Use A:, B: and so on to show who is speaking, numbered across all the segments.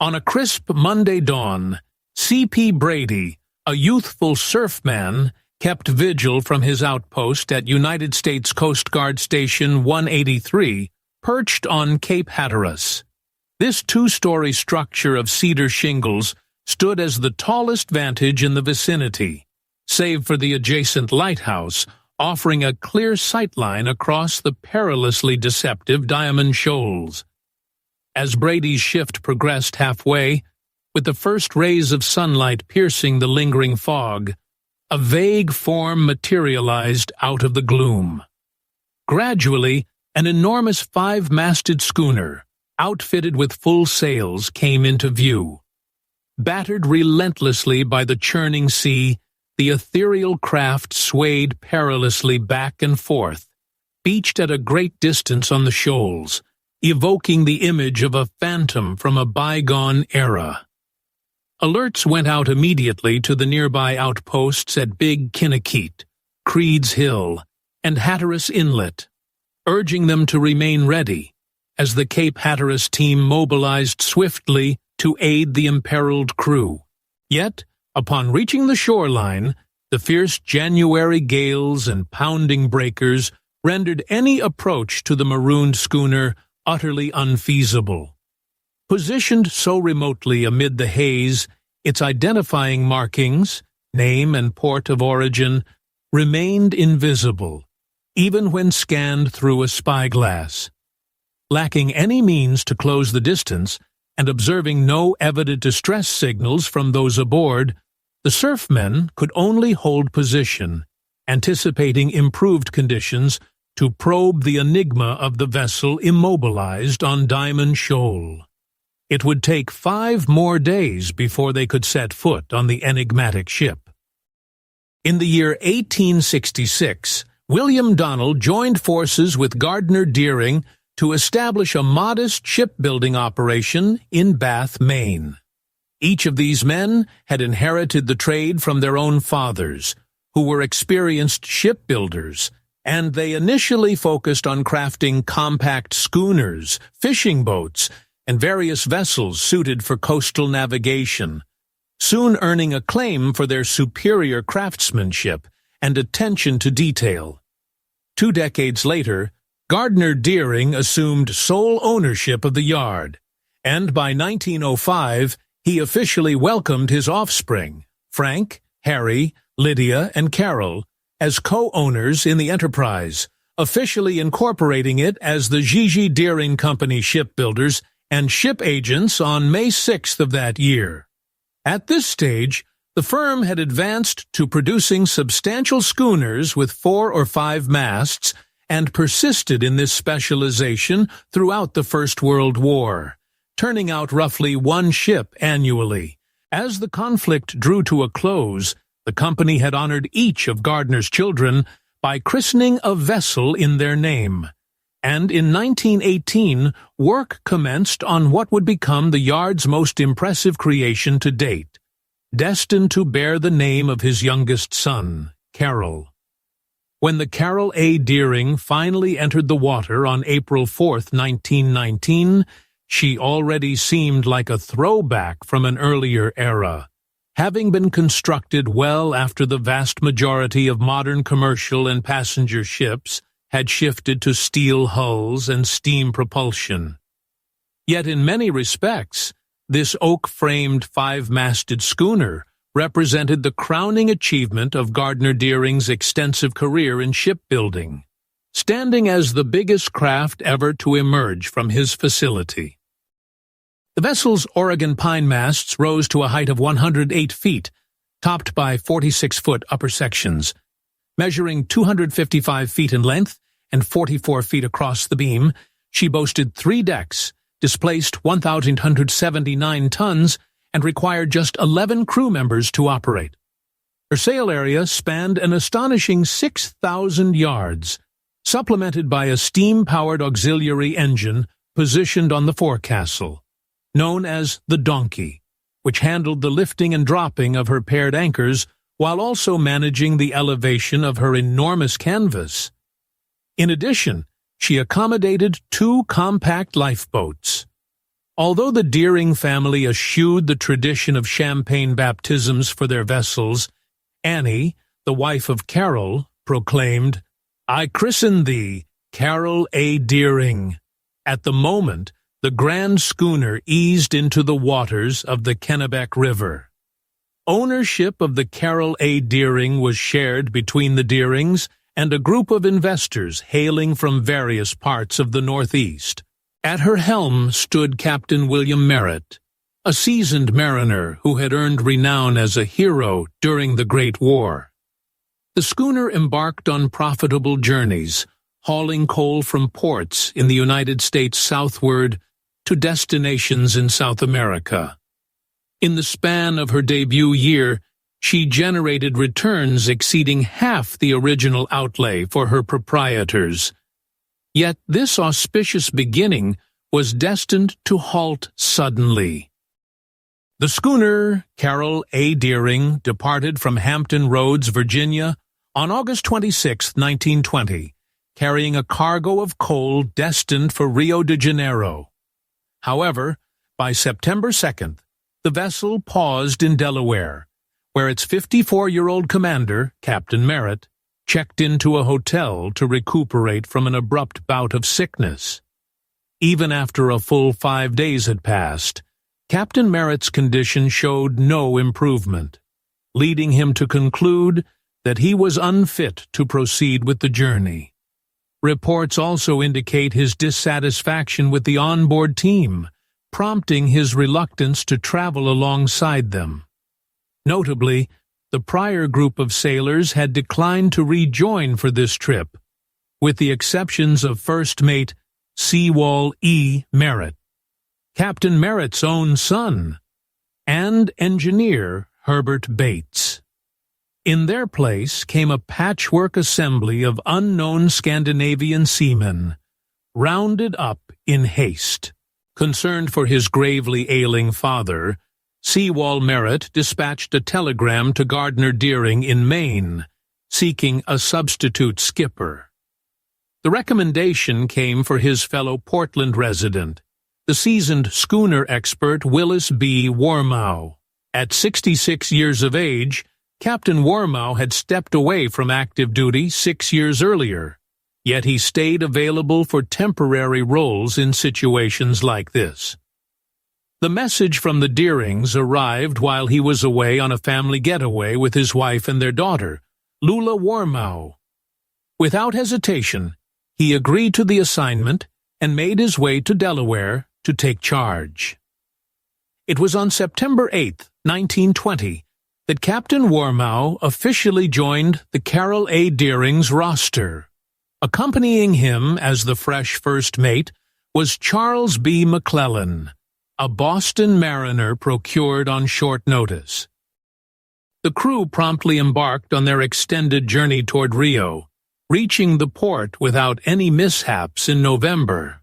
A: On a crisp Monday dawn, C.P. Brady, a youthful surfman, kept vigil from his outpost at United States Coast Guard Station 183, perched on Cape Hatteras. This two-story structure of cedar shingles stood as the tallest vantage in the vicinity, save for the adjacent lighthouse, offering a clear sightline across the perilously deceptive Diamond Shoals. As Brady's shift progressed halfway, with the first rays of sunlight piercing the lingering fog, a vague form materialized out of the gloom. Gradually, an enormous five-masted schooner, outfitted with full sails, came into view. Battered relentlessly by the churning sea, the ethereal craft swayed perilously back and forth, beached at a great distance on the shoals, evoking the image of a phantom from a bygone era. Alerts went out immediately to the nearby outposts at Big Kinnikeet, Creed's Hill, and Hatteras Inlet, urging them to remain ready, as the Cape Hatteras team mobilized swiftly to aid the imperiled crew. Yet, upon reaching the shoreline, the fierce January gales and pounding breakers rendered any approach to the marooned schooner utterly unfeasible. Positioned so remotely amid the haze, its identifying markings, name and port of origin, remained invisible, even when scanned through a spyglass. Lacking any means to close the distance, and observing no evident distress signals from those aboard, the surfmen could only hold position, anticipating improved conditions to probe the enigma of the vessel immobilized on Diamond Shoal. It would take 5 more days before they could set foot on the enigmatic ship. In the year 1866, William Donnell joined forces with Gardner Deering to establish a modest shipbuilding operation in Bath, Maine. Each of these men had inherited the trade from their own fathers, who were experienced shipbuilders, and they initially focused on crafting compact schooners, fishing boats, and various vessels suited for coastal navigation, soon earning acclaim for their superior craftsmanship and attention to detail. 2 decades later, Gardner Deering assumed sole ownership of the yard, and by 1905 he officially welcomed his offspring, Frank, Harry, Lydia, and Carol, as co-owners in the enterprise, officially incorporating it as the Gigi Deering Company shipbuilders and ship agents on May 6th of that year. At this stage, the firm had advanced to producing substantial schooners with 4 or 5 masts and persisted in this specialization throughout the First World War, turning out roughly 1 ship annually. As the conflict drew to a close, the company had honored each of Gardner's children by christening a vessel in their name, and in 1918 work commenced on what would become the yard's most impressive creation to date, destined to bear the name of his youngest son, Carroll. When the Carroll A. Deering finally entered the water on April 4, 1919, she already seemed like a throwback from an earlier era, having been constructed well after the vast majority of modern commercial and passenger ships had shifted to steel hulls and steam propulsion. Yet in many respects, this oak-framed 5-masted schooner represented the crowning achievement of Gardner Deering's extensive career in shipbuilding, standing as the biggest craft ever to emerge from his facility. The vessel's Oregon pine masts rose to a height of 108 feet, topped by 46-foot upper sections. Measuring 255 feet in length and 44 feet across the beam, she boasted 3 decks, displaced 1,179 tons, and required just 11 crew members to operate. Her sail area spanned an astonishing 6,000 yards, supplemented by a steam-powered auxiliary engine positioned on the forecastle, known as the Donkey, which handled the lifting and dropping of her paired anchors while also managing the elevation of her enormous canvas. In addition, she accommodated 2 compact lifeboats. Although the Deering family eschewed the tradition of champagne baptisms for their vessels, Annie, the wife of Carroll, proclaimed, "I christen thee, Carroll A. Deering." At the moment, the grand schooner eased into the waters of the Kennebec River. Ownership of the Carroll A. Deering was shared between the Deerings and a group of investors hailing from various parts of the Northeast. At her helm stood Captain William Merritt, a seasoned mariner who had earned renown as a hero during the Great War. The schooner embarked on profitable journeys, hauling coal from ports in the United States southward to destinations in South America. In the span of her debut year, she generated returns exceeding half the original outlay for her proprietors. Yet this auspicious beginning was destined to halt suddenly. The schooner Carroll A. Deering departed from Hampton Roads, Virginia, on August 26, 1920, carrying a cargo of coal destined for Rio de Janeiro. However, by September 2nd, the vessel paused in Delaware, where its 54-year-old commander, Captain Merritt, checked into a hotel to recuperate from an abrupt bout of sickness. Even after a full 5 days had passed, Captain Merritt's condition showed no improvement, leading him to conclude that he was unfit to proceed with the journey. Reports also indicate his dissatisfaction with the onboard team, prompting his reluctance to travel alongside them. Notably, the prior group of sailors had declined to rejoin for this trip, with the exceptions of First Mate Sewall E. Merritt, Captain Merritt's own son, and engineer Herbert Bates. In their place came a patchwork assembly of unknown Scandinavian seamen, rounded up in haste. Concerned for his gravely ailing father, Sewall Merritt dispatched a telegram to Gardner Deering in Maine, seeking a substitute skipper. The recommendation came for his fellow Portland resident, the seasoned schooner expert Willis B. Warmow. At 66 years of age, Captain Warmow had stepped away from active duty 6 years earlier, yet he stayed available for temporary roles in situations like this. The message from the Deerings arrived while he was away on a family getaway with his wife and their daughter, Lula Warmow. Without hesitation, he agreed to the assignment and made his way to Delaware to take charge. It was on September 8, 1920, that Captain Warmow officially joined the Carroll A. Deering's roster. Accompanying him as the fresh first mate was Charles B. McClellan, a Boston mariner procured on short notice. The crew promptly embarked on their extended journey toward Rio, reaching the port without any mishaps in November.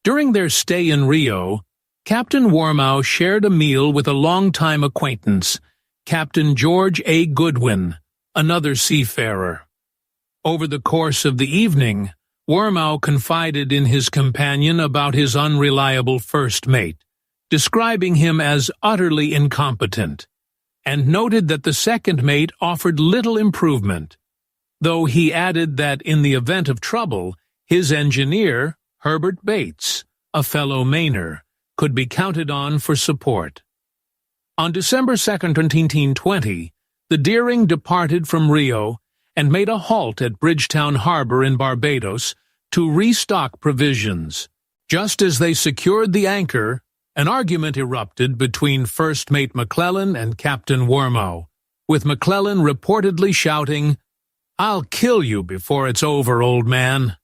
A: During their stay in Rio, Captain Warmow shared a meal with a longtime acquaintance, Captain George A. Goodwin, another seafarer. Over the course of the evening, Warmow confided in his companion about his unreliable first mate, describing him as utterly incompetent, and noted that the second mate offered little improvement, though he added that in the event of trouble, his engineer, Herbert Bates, a fellow Mainer, could be counted on for support. On December 2, 1920, the Deering departed from Rio and made a halt at Bridgetown Harbor in Barbados to restock provisions. Just as they secured the anchor, an argument erupted between First Mate McClellan and Captain Warmow, with McClellan reportedly shouting, "I'll kill you before it's over, old man."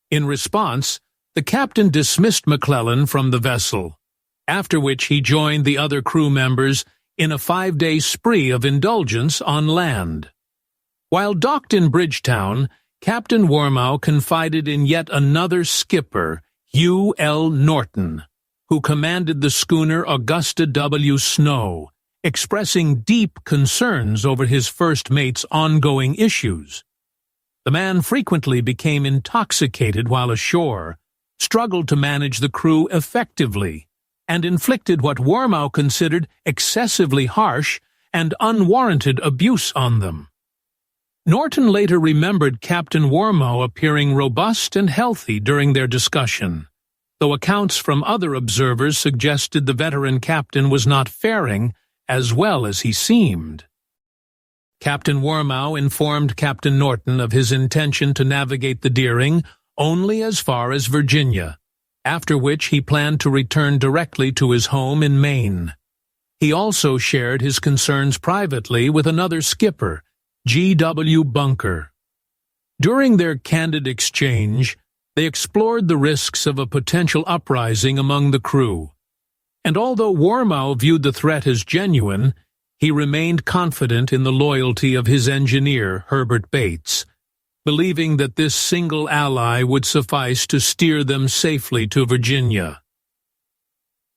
A: In response, the captain dismissed McClellan from the vessel, after which he joined the other crew members in a 5-day spree of indulgence on land. While docked in Bridgetown, Captain Warmow confided in yet another skipper, Hugh L. Norton, who commanded the schooner Augusta W. Snow, expressing deep concerns over his first mate's ongoing issues. The man frequently became intoxicated while ashore, struggled to manage the crew effectively and inflicted what Wormow considered excessively harsh and unwarranted abuse on them. Norton later remembered Captain Wormow appearing robust and healthy during their discussion, though accounts from other observers suggested the veteran captain was not faring as well as he seemed. Captain Wormow informed Captain Norton of his intention to navigate the Deering only as far as Virginia, after which he planned to return directly to his home in Maine. He also shared his concerns privately with another skipper, G.W. Bunker. During their candid exchange, they explored the risks of a potential uprising among the crew, and although Wormow viewed the threat as genuine, he remained confident in the loyalty of his engineer, Herbert Bates, believing that this single ally would suffice to steer them safely to Virginia.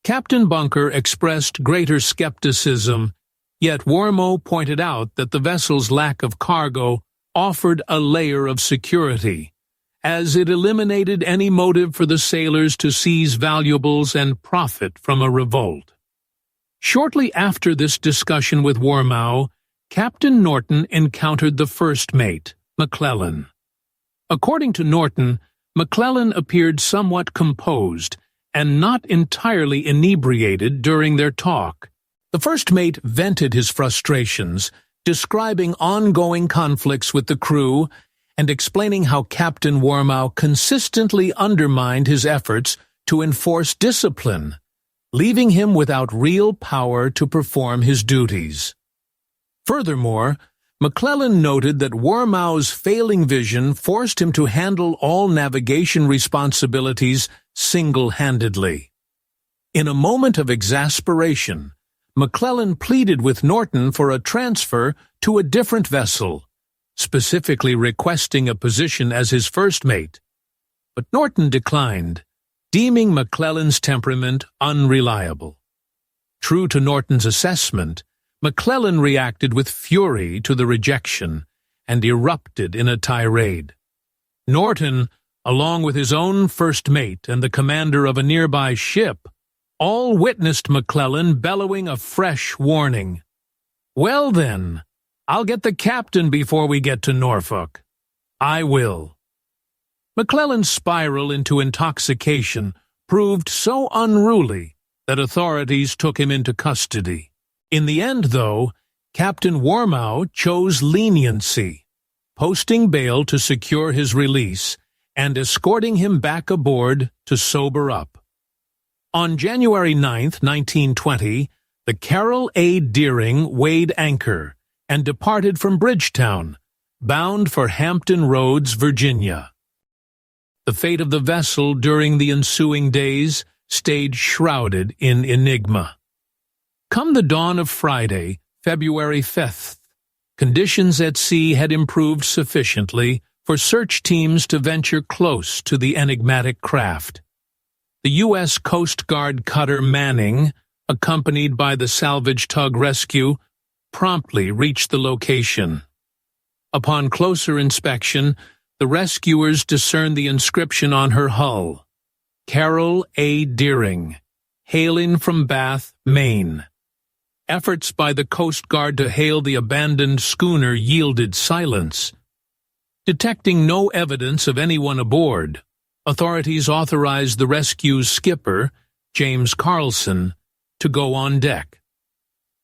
A: Captain Bunker expressed greater skepticism, yet Wormow pointed out that the vessel's lack of cargo offered a layer of security, as it eliminated any motive for the sailors to seize valuables and profit from a revolt. Shortly after this discussion with Wormow, Captain Norton encountered the first mate, McClellan. According to Norton, McClellan appeared somewhat composed and not entirely inebriated during their talk. The first mate vented his frustrations, describing ongoing conflicts with the crew and explaining how Captain Wormow consistently undermined his efforts to enforce discipline, leaving him without real power to perform his duties. Furthermore, McClellan noted that Wormow's failing vision forced him to handle all navigation responsibilities single-handedly. In a moment of exasperation, McClellan pleaded with Norton for a transfer to a different vessel, specifically requesting a position as his first mate, but Norton declined, deeming McClellan's temperament unreliable. True to Norton's assessment, McClellan reacted with fury to the rejection and erupted in a tirade. Norton, along with his own first mate and the commander of a nearby ship, all witnessed McClellan bellowing a fresh warning. "Well then, I'll get the captain before we get to Norfolk. I will." McClellan's spiral into intoxication proved so unruly that authorities took him into custody. In the end, though, Captain Wormow chose leniency, posting bail to secure his release and escorting him back aboard to sober up. On January 9, 1920, the Carroll A. Deering weighed anchor and departed from Bridgetown, bound for Hampton Roads, Virginia. The fate of the vessel during the ensuing days stayed shrouded in enigma. Come the dawn of Friday, February 5th, conditions at sea had improved sufficiently for search teams to venture close to the enigmatic craft. The U.S. Coast Guard cutter Manning, accompanied by the salvage tug Rescue, promptly reached the location. Upon closer inspection, the rescuers discerned the inscription on her hull, Carroll A. Deering, hailing from Bath, Maine. Efforts by the Coast Guard to hail the abandoned schooner yielded silence. Detecting no evidence of anyone aboard, authorities authorized the rescue's skipper, James Carlson, to go on deck.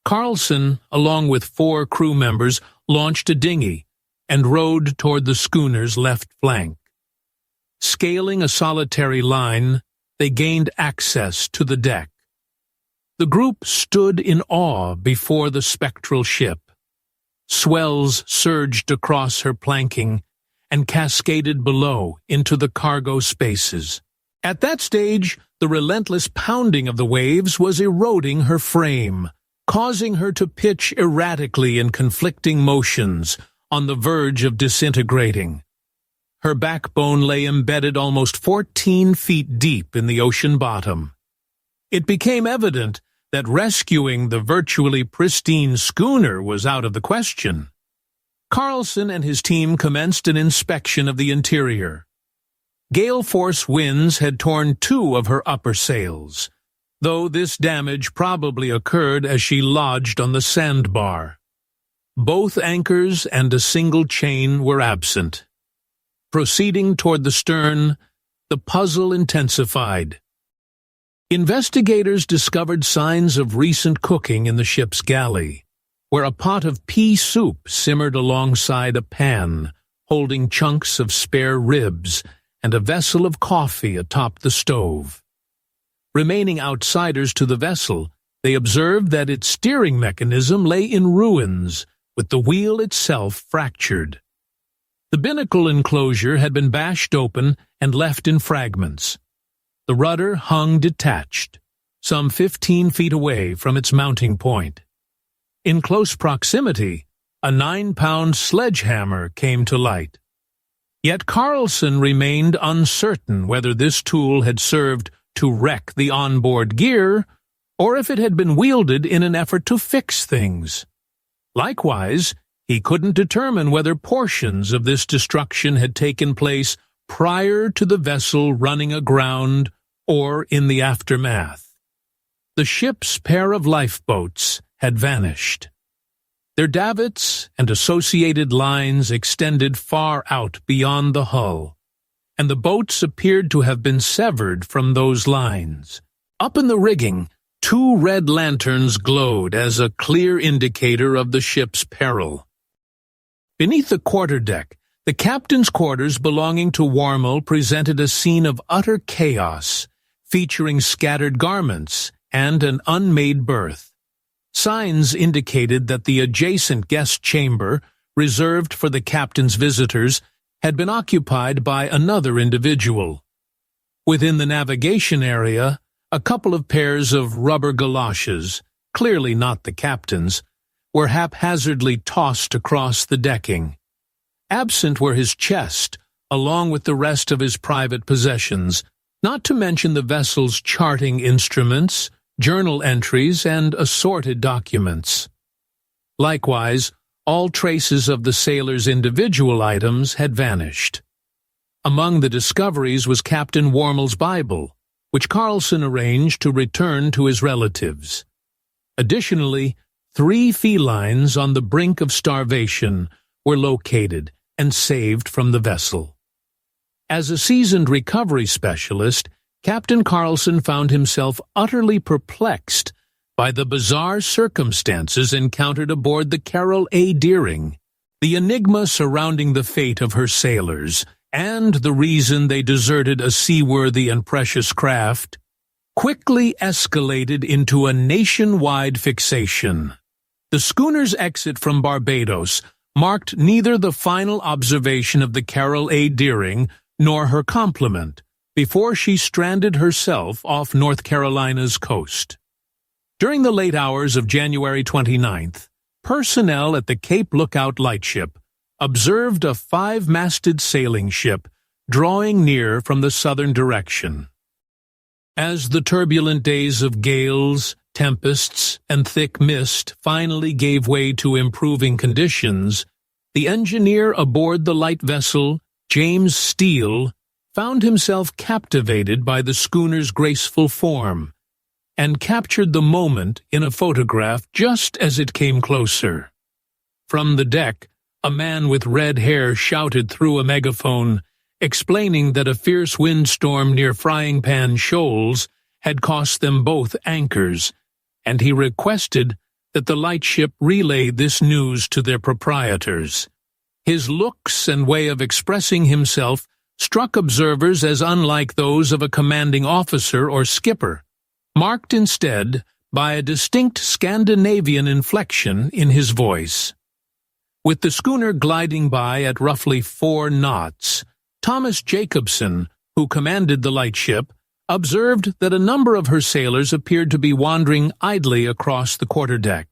A: Carlson, along with 4 crew members, launched a dinghy and rowed toward the schooner's left flank. Scaling a solitary line, they gained access to the deck. The group stood in awe before the spectral ship. Swells surged across her planking and cascaded below into the cargo spaces. At that stage, the relentless pounding of the waves was eroding her frame, causing her to pitch erratically in conflicting motions, on the verge of disintegrating. Her backbone lay embedded almost 14 feet deep in the ocean bottom. It became evident that rescuing the virtually pristine schooner was out of the question. Carlson and his team commenced an inspection of the interior. Gale-force winds had torn 2 of her upper sails, though this damage probably occurred as she lodged on the sandbar. Both anchors and a single chain were absent. Proceeding toward the stern, the puzzle intensified. Investigators discovered signs of recent cooking in the ship's galley, where a pot of pea soup simmered alongside a pan, holding chunks of spare ribs and a vessel of coffee atop the stove. Remaining outsiders to the vessel, they observed that its steering mechanism lay in ruins, with the wheel itself fractured. The binnacle enclosure had been bashed open and left in fragments. The rudder hung detached, some 15 feet away from its mounting point. In close proximity, a 9-pound sledgehammer came to light. Yet Carlson remained uncertain whether this tool had served to wreck the onboard gear, or if it had been wielded in an effort to fix things. Likewise, he couldn't determine whether portions of this destruction had taken place prior to the vessel running aground or in the aftermath. The ship's pair of lifeboats had vanished. Their davits and associated lines extended far out beyond the hull, and the boats appeared to have been severed from those lines. Up in the rigging, 2 red lanterns glowed as a clear indicator of the ship's peril. Beneath the quarterdeck, the captain's quarters belonging to Warmel presented a scene of utter chaos, featuring scattered garments and an unmade berth. Signs indicated that the adjacent guest chamber, reserved for the captain's visitors, had been occupied by another individual. Within the navigation area, a couple of pairs of rubber galoshes, clearly not the captain's, were haphazardly tossed across the decking. Absent were his chest, along with the rest of his private possessions, not to mention the vessel's charting instruments, journal entries, and assorted documents. Likewise, all traces of the sailor's individual items had vanished. Among the discoveries was Captain Warmel's Bible, which Carlson arranged to return to his relatives. Additionally, 3 felines on the brink of starvation were located and saved from the vessel. As a seasoned recovery specialist, Captain Carlson found himself utterly perplexed by the bizarre circumstances encountered aboard the Carroll A. Deering, the enigma surrounding the fate of her sailors, and the reason they deserted a seaworthy and precious craft, quickly escalated into a nationwide fixation. The schooner's exit from Barbados marked neither the final observation of the Carroll A. Deering nor her complement, before she stranded herself off North Carolina's coast. During the late hours of January 29th, personnel at the Cape Lookout lightship observed a 5-masted sailing ship drawing near from the southern direction. As the turbulent days of gales, tempests, and thick mist finally gave way to improving conditions, the engineer aboard the light vessel, James Steele, found himself captivated by the schooner's graceful form, and captured the moment in a photograph just as it came closer. From the deck, a man with red hair shouted through a megaphone, explaining that a fierce windstorm near Frying Pan Shoals had cost them both anchors, and he requested that the lightship relay this news to their proprietors. His looks and way of expressing himself struck observers as unlike those of a commanding officer or skipper, marked instead by a distinct Scandinavian inflection in his voice. With the schooner gliding by at roughly 4 knots, Thomas Jacobson, who commanded the lightship, observed that a number of her sailors appeared to be wandering idly across the quarterdeck,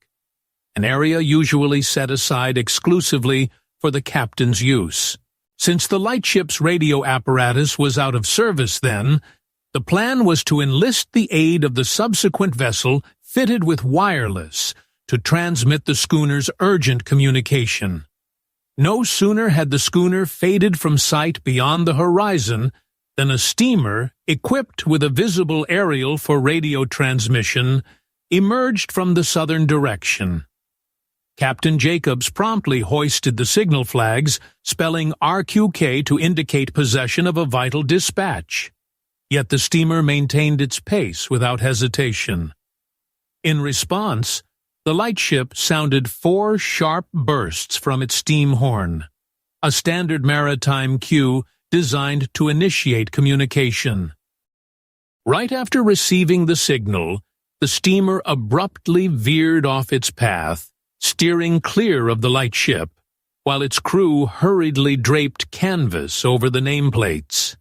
A: an area usually set aside exclusively for the captain's use. Since the lightship's radio apparatus was out of service then, the plan was to enlist the aid of the subsequent vessel fitted with wireless to transmit the schooner's urgent communication. No sooner had the schooner faded from sight beyond the horizon Then a steamer, equipped with a visible aerial for radio transmission, emerged from the southern direction. Captain Jacobs promptly hoisted the signal flags, spelling RQK to indicate possession of a vital dispatch. Yet the steamer maintained its pace without hesitation. In response, the lightship sounded 4 sharp bursts from its steam horn, a standard maritime cue designed to initiate communication. Right after receiving the signal, the steamer abruptly veered off its path, steering clear of the lightship, while its crew hurriedly draped canvas over the nameplates.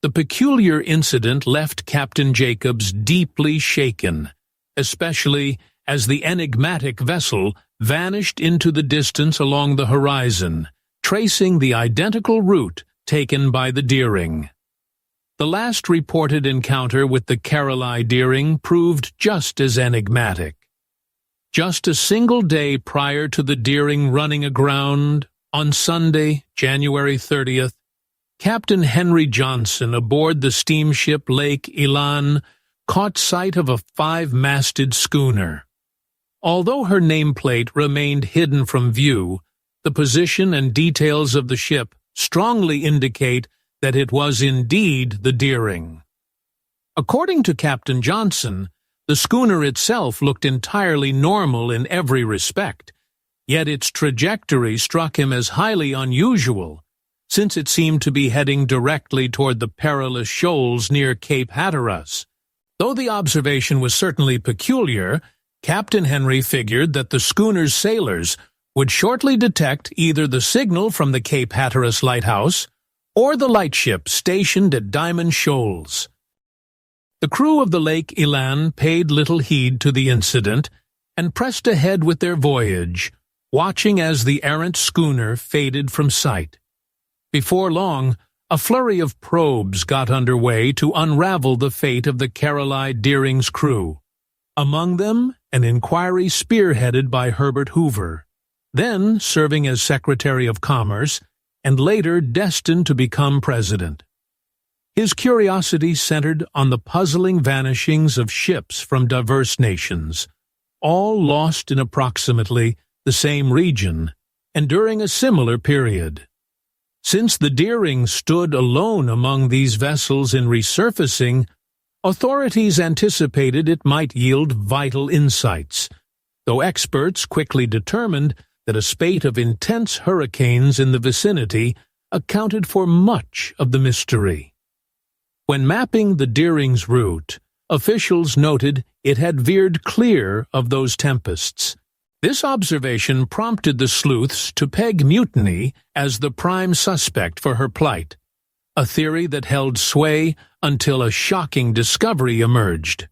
A: The peculiar incident left Captain Jacobs deeply shaken, especially as the enigmatic vessel vanished into the distance along the horizon, tracing the identical route taken by the Deering. The last reported encounter with the Caroline Deering proved just as enigmatic. Just a single day prior to the Deering running aground, on Sunday, January 30th, Captain Henry Johnson aboard the steamship Lake Elan caught sight of a 5-masted schooner. Although her nameplate remained hidden from view, the position and details of the ship strongly indicate that it was indeed the Deering. According to Captain Johnson, the schooner itself looked entirely normal in every respect, yet its trajectory struck him as highly unusual, since it seemed to be heading directly toward the perilous shoals near Cape Hatteras. Though the observation was certainly peculiar, Captain Henry figured that the schooner's sailors would shortly detect either the signal from the Cape Hatteras lighthouse or the lightship stationed at Diamond Shoals. The crew of the Lake Elan paid little heed to the incident and pressed ahead with their voyage, watching as the errant schooner faded from sight. Before long, a flurry of probes got underway to unravel the fate of the Caroline Deering's crew. Among them, an inquiry spearheaded by Herbert Hoover, then serving as Secretary of Commerce and later destined to become president. His curiosity centered on the puzzling vanishings of ships from diverse nations, all lost in approximately the same region and during a similar period. Since the Deering stood alone among these vessels in resurfacing, authorities anticipated it might yield vital insights, though experts quickly determined that a spate of intense hurricanes in the vicinity accounted for much of the mystery. When mapping the Deering's route, officials noted it had veered clear of those tempests. This observation prompted the sleuths to peg mutiny as the prime suspect for her plight, a theory that held sway until a shocking discovery emerged.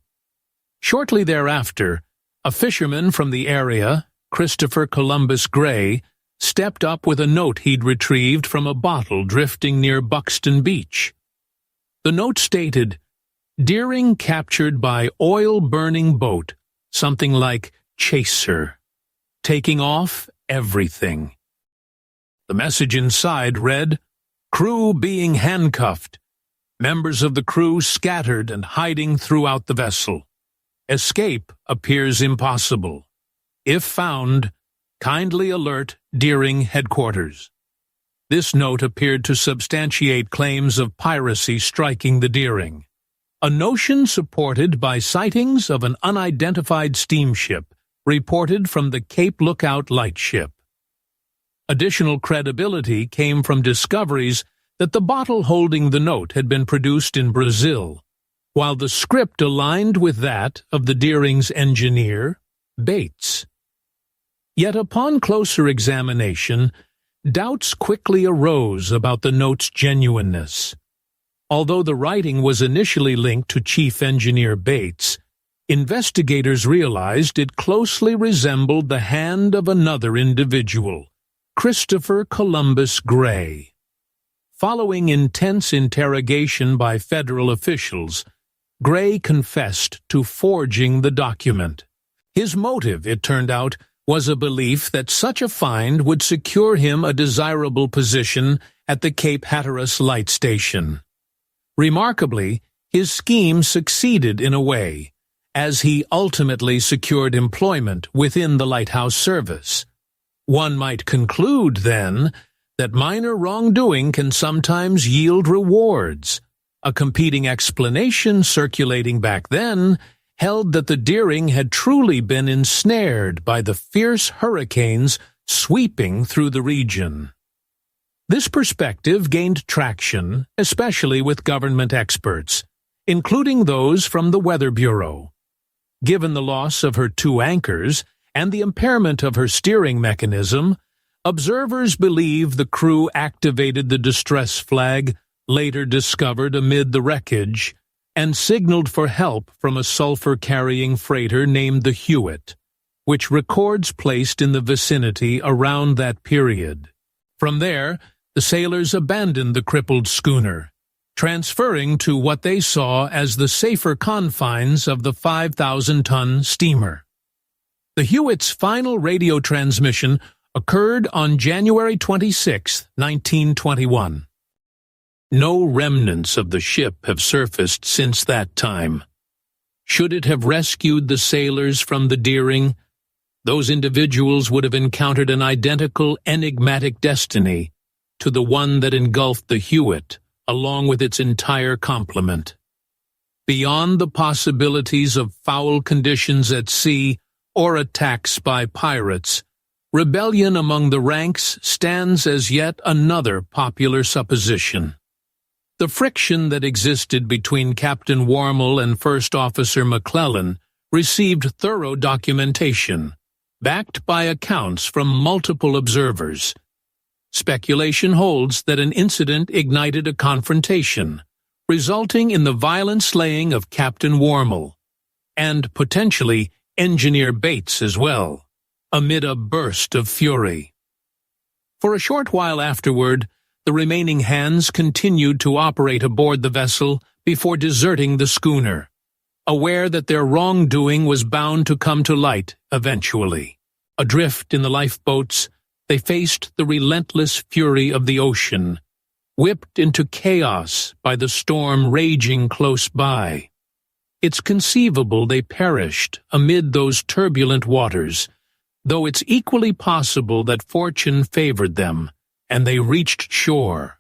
A: Shortly thereafter, a fisherman from the area, Christopher Columbus Gray, stepped up with a note he'd retrieved from a bottle drifting near Buxton Beach. The note stated, "Deering captured by oil-burning boat, something like chaser. Taking off everything." The message inside read, "Crew being handcuffed. Members of the crew scattered and hiding throughout the vessel. Escape appears impossible. If found, kindly alert Deering headquarters." This note appeared to substantiate claims of piracy striking the Deering, a notion supported by sightings of an unidentified steamship reported from the Cape Lookout lightship. Additional credibility came from discoveries that the bottle holding the note had been produced in Brazil, while the script aligned with that of the Deering's engineer, Bates. Yet upon closer examination, doubts quickly arose about the note's genuineness. Although the writing was initially linked to Chief Engineer Bates, investigators realized it closely resembled the hand of another individual, Christopher Columbus Gray. Following intense interrogation by federal officials, Gray confessed to forging the document. His motive, it turned out, was a belief that such a find would secure him a desirable position at the Cape Hatteras light station. Remarkably, his scheme succeeded in a way, as he ultimately secured employment within the lighthouse service. One might conclude, then, that minor wrongdoing can sometimes yield rewards. A competing explanation circulating back then held that the Deering had truly been ensnared by the fierce hurricanes sweeping through the region. This perspective gained traction, especially with government experts, including those from the Weather Bureau. Given the loss of her 2 anchors and the impairment of her steering mechanism, observers believe the crew activated the distress flag, later discovered amid the wreckage, and signaled for help from a sulfur-carrying freighter named the Hewitt, which records placed in the vicinity around that period. From there, the sailors abandoned the crippled schooner, transferring to what they saw as the safer confines of the 5,000-ton steamer. The Hewitt's final radio transmission occurred on January 26, 1921. No remnants of the ship have surfaced since that time. Should it have rescued the sailors from the Deering, those individuals would have encountered an identical enigmatic destiny to the one that engulfed the Hewitt, along with its entire complement. Beyond the possibilities of foul conditions at sea or attacks by pirates, rebellion among the ranks stands as yet another popular supposition. The friction that existed between Captain Warmel and First Officer McClellan received thorough documentation, backed by accounts from multiple observers. Speculation holds that an incident ignited a confrontation, resulting in the violent slaying of Captain Warmel, and potentially Engineer Bates as well, amid a burst of fury. For a short while afterward, the remaining hands continued to operate aboard the vessel before deserting the schooner, aware that their wrongdoing was bound to come to light eventually. Adrift in the lifeboats, they faced the relentless fury of the ocean, whipped into chaos by the storm raging close by. It's conceivable they perished amid those turbulent waters, though it's equally possible that fortune favored them, and they reached shore.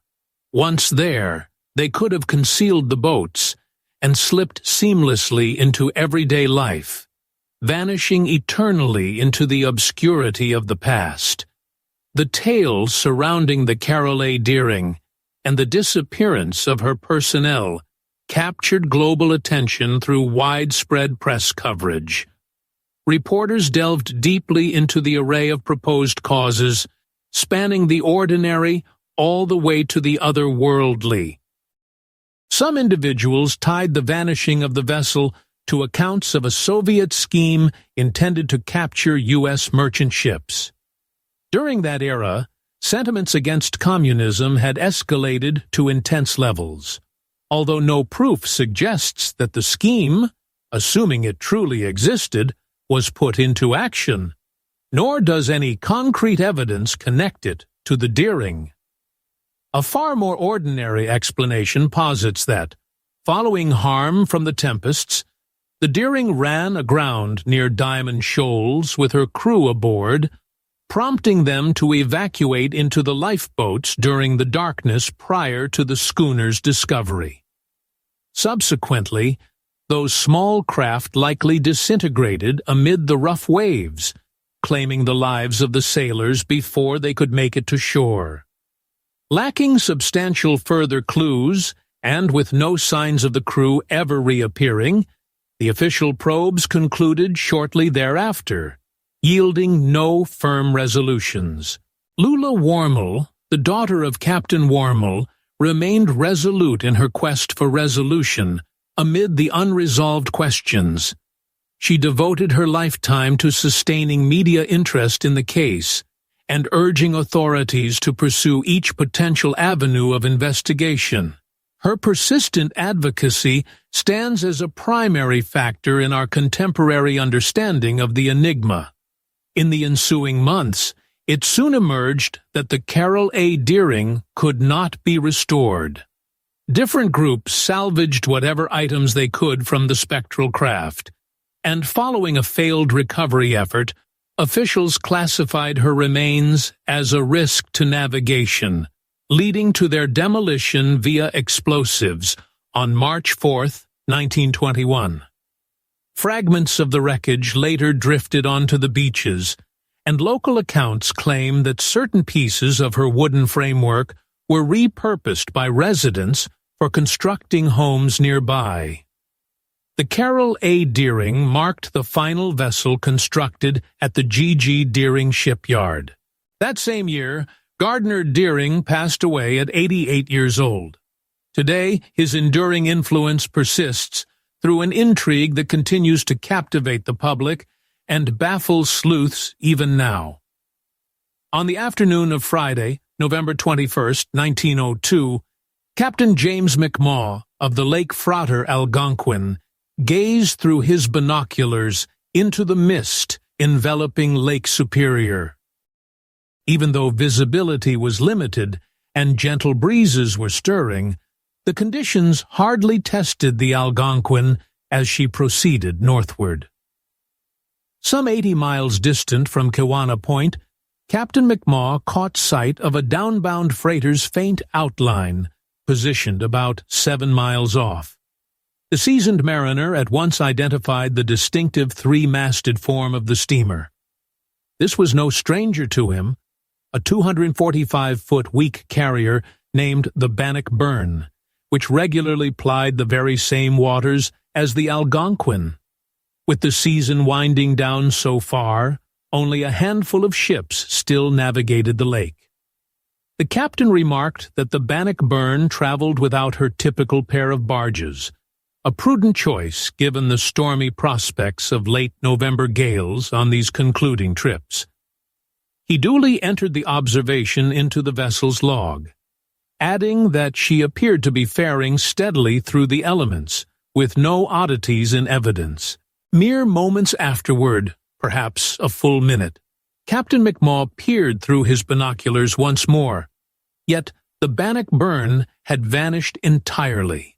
A: Once there, they could have concealed the boats and slipped seamlessly into everyday life, vanishing eternally into the obscurity of the past. The tales surrounding the Carol A. Deering and the disappearance of her personnel captured global attention through widespread press coverage. Reporters delved deeply into the array of proposed causes, spanning the ordinary all the way to the otherworldly. Some individuals tied the vanishing of the vessel to accounts of a Soviet scheme intended to capture U.S. merchant ships. During that era, sentiments against communism had escalated to intense levels, although no proof suggests that the scheme, assuming it truly existed, was put into action, nor does any concrete evidence connect it to the Deering. A far more ordinary explanation posits that, following harm from the tempests, the Deering ran aground near Diamond Shoals with her crew aboard, prompting them to evacuate into the lifeboats during the darkness prior to the schooner's discovery. Subsequently, those small craft likely disintegrated amid the rough waves, claiming the lives of the sailors before they could make it to shore. Lacking substantial further clues, and with no signs of the crew ever reappearing, the official probes concluded shortly thereafter, yielding no firm resolutions. Lula Warmel, the daughter of Captain Warmel, remained resolute in her quest for resolution amid the unresolved questions. She devoted her lifetime to sustaining media interest in the case and urging authorities to pursue each potential avenue of investigation. Her persistent advocacy stands as a primary factor in our contemporary understanding of the enigma. In the ensuing months, it soon emerged that the Carol A. Deering could not be restored. Different groups salvaged whatever items they could from the spectral craft, and following a failed recovery effort, officials classified her remains as a risk to navigation, leading to their demolition via explosives on March 4, 1921. Fragments of the wreckage later drifted onto the beaches, and local accounts claim that certain pieces of her wooden framework were repurposed by residents for constructing homes nearby. The Carroll A. Deering marked the final vessel constructed at the G.G. Deering shipyard. That same year, Gardner Deering passed away at 88 years old. Today, his enduring influence persists through an intrigue that continues to captivate the public and baffle sleuths even now. On the afternoon of Friday, November 21, 1902, Captain James McMaw of the Lake Frater Algonquin gazed through his binoculars into the mist enveloping Lake Superior. Even though visibility was limited and gentle breezes were stirring, the conditions hardly tested the Algonquin as she proceeded northward. Some 80 miles distant from Kewana Point, Captain McMaw caught sight of a downbound freighter's faint outline, positioned about 7 miles off. The seasoned mariner at once identified the distinctive three-masted form of the steamer. This was no stranger to him, a 245-foot weak carrier named the Bannockburn, which regularly plied the very same waters as the Algonquin. With the season winding down so far, only a handful of ships still navigated the lake. The captain remarked that the Bannockburn traveled without her typical pair of barges, a prudent choice given the stormy prospects of late November gales on these concluding trips. He duly entered the observation into the vessel's log, adding that she appeared to be faring steadily through the elements, with no oddities in evidence. Mere moments afterward, perhaps a full minute, Captain McMaw peered through his binoculars once more, yet the Bannockburn had vanished entirely.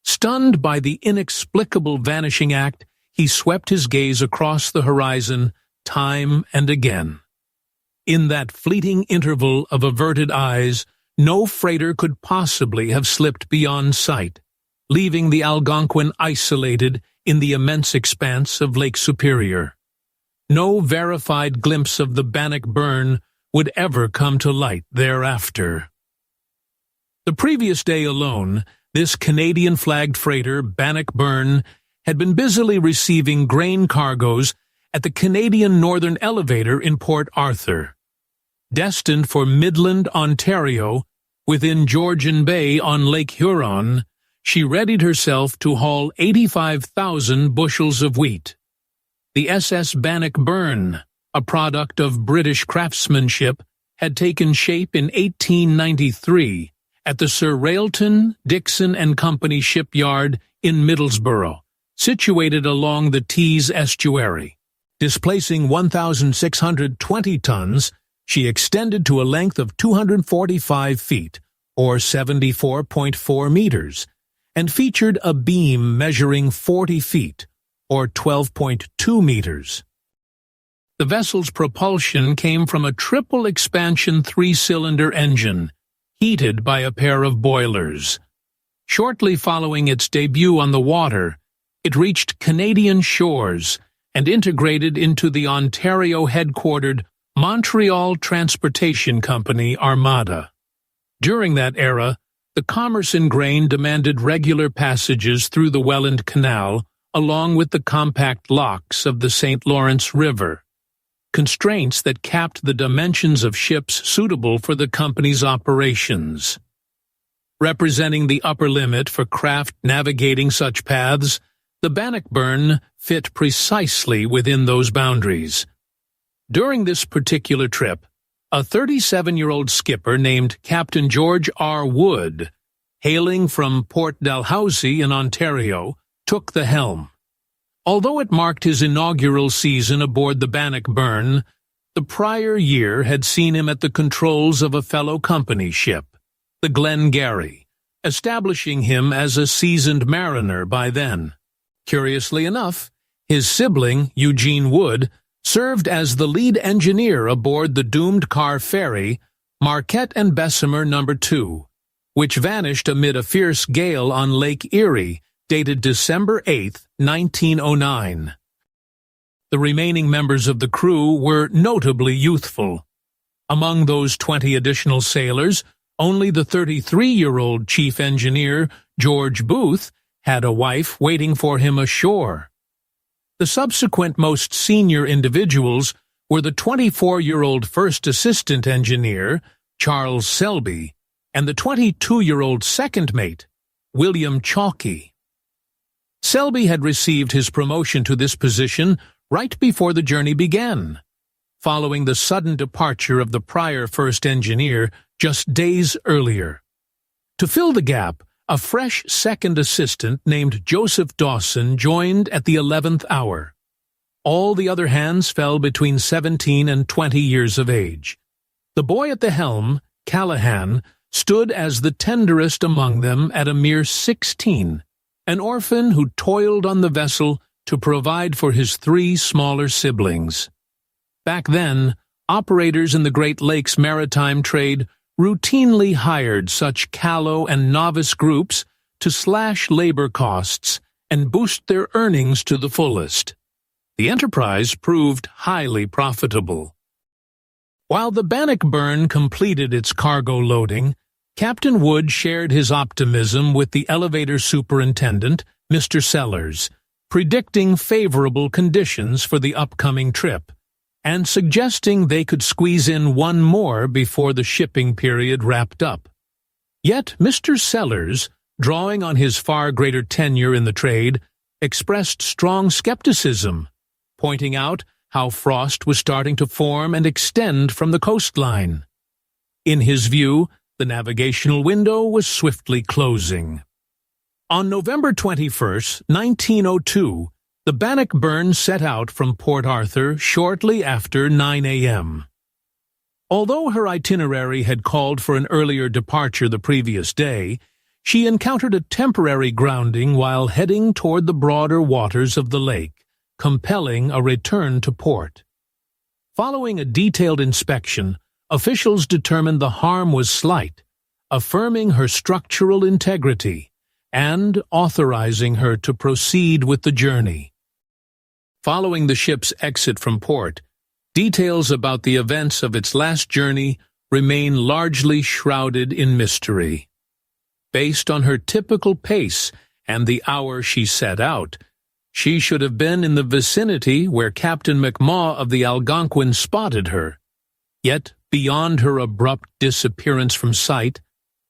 A: Stunned by the inexplicable vanishing act, he swept his gaze across the horizon time and again. In that fleeting interval of averted eyes, no freighter could possibly have slipped beyond sight, leaving the Algonquin isolated in the immense expanse of Lake Superior. No verified glimpse of the Bannockburn would ever come to light thereafter. The previous day alone, this Canadian-flagged freighter, Bannockburn, had been busily receiving grain cargoes at the Canadian Northern Elevator in Port Arthur. Destined for Midland, Ontario, within Georgian Bay on Lake Huron, she readied herself to haul 85,000 bushels of wheat. The SS Bannockburn, a product of British craftsmanship, had taken shape in 1893 at the Sir Railton, Dixon and Company shipyard in Middlesbrough, situated along the Tees estuary. Displacing 1,620 tons, she extended to a length of 245 feet, or 74.4 meters, and featured a beam measuring 40 feet, or 12.2 meters. The vessel's propulsion came from a triple-expansion three-cylinder engine, heated by a pair of boilers. Shortly following its debut on the water, it reached Canadian shores and integrated into the Ontario-headquartered Montreal Transportation Company Armada. During that era, the commerce in grain demanded regular passages through the Welland Canal along with the compact locks of the St. Lawrence River, constraints that capped the dimensions of ships suitable for the company's operations. Representing the upper limit for craft navigating such paths, the Bannockburn fit precisely within those boundaries. During this particular trip, a 37-year-old skipper named Captain George R. Wood, hailing from Port Dalhousie in Ontario, took the helm. Although it marked his inaugural season aboard the Bannockburn, the prior year had seen him at the controls of a fellow company ship, the Glengarry, establishing him as a seasoned mariner by then. Curiously enough, his sibling, Eugene Wood, served as the lead engineer aboard the doomed car ferry Marquette and Bessemer No. 2, which vanished amid a fierce gale on Lake Erie, dated December 8, 1909. The remaining members of the crew were notably youthful. Among those 20 additional sailors, only the 33-year-old chief engineer, George Booth, had a wife waiting for him ashore. The subsequent most senior individuals were the 24-year-old first assistant engineer, Charles Selby, and the 22-year-old second mate, William Chalky. Selby had received his promotion to this position right before the journey began, following the sudden departure of the prior first engineer just days earlier. To fill the gap, a fresh second assistant named Joseph Dawson joined at the 11th hour. All the other hands fell between 17 and 20 years of age. The boy at the helm, Callahan, stood as the tenderest among them at a mere 16, an orphan who toiled on the vessel to provide for his 3 smaller siblings. Back then, operators in the Great Lakes maritime trade routinely hired such callow and novice groups to slash labor costs and boost their earnings to the fullest. The enterprise proved highly profitable. While the Bannockburn completed its cargo loading, Captain Wood shared his optimism with the elevator superintendent, Mr. Sellers, predicting favorable conditions for the upcoming trip, and suggesting they could squeeze in one more before the shipping period wrapped up. Yet Mr. Sellers, drawing on his far greater tenure in the trade, expressed strong skepticism, pointing out how frost was starting to form and extend from the coastline. In his view, the navigational window was swiftly closing. On November 21, 1902, the Bannockburn set out from Port Arthur shortly after 9 a.m. Although her itinerary had called for an earlier departure the previous day, she encountered a temporary grounding while heading toward the broader waters of the lake, compelling a return to port. Following a detailed inspection, officials determined the harm was slight, affirming her structural integrity and authorizing her to proceed with the journey. Following the ship's exit from port, details about the events of its last journey remain largely shrouded in mystery. Based on her typical pace and the hour she set out, she should have been in the vicinity where Captain McMaw of the Algonquin spotted her. Yet, beyond her abrupt disappearance from sight,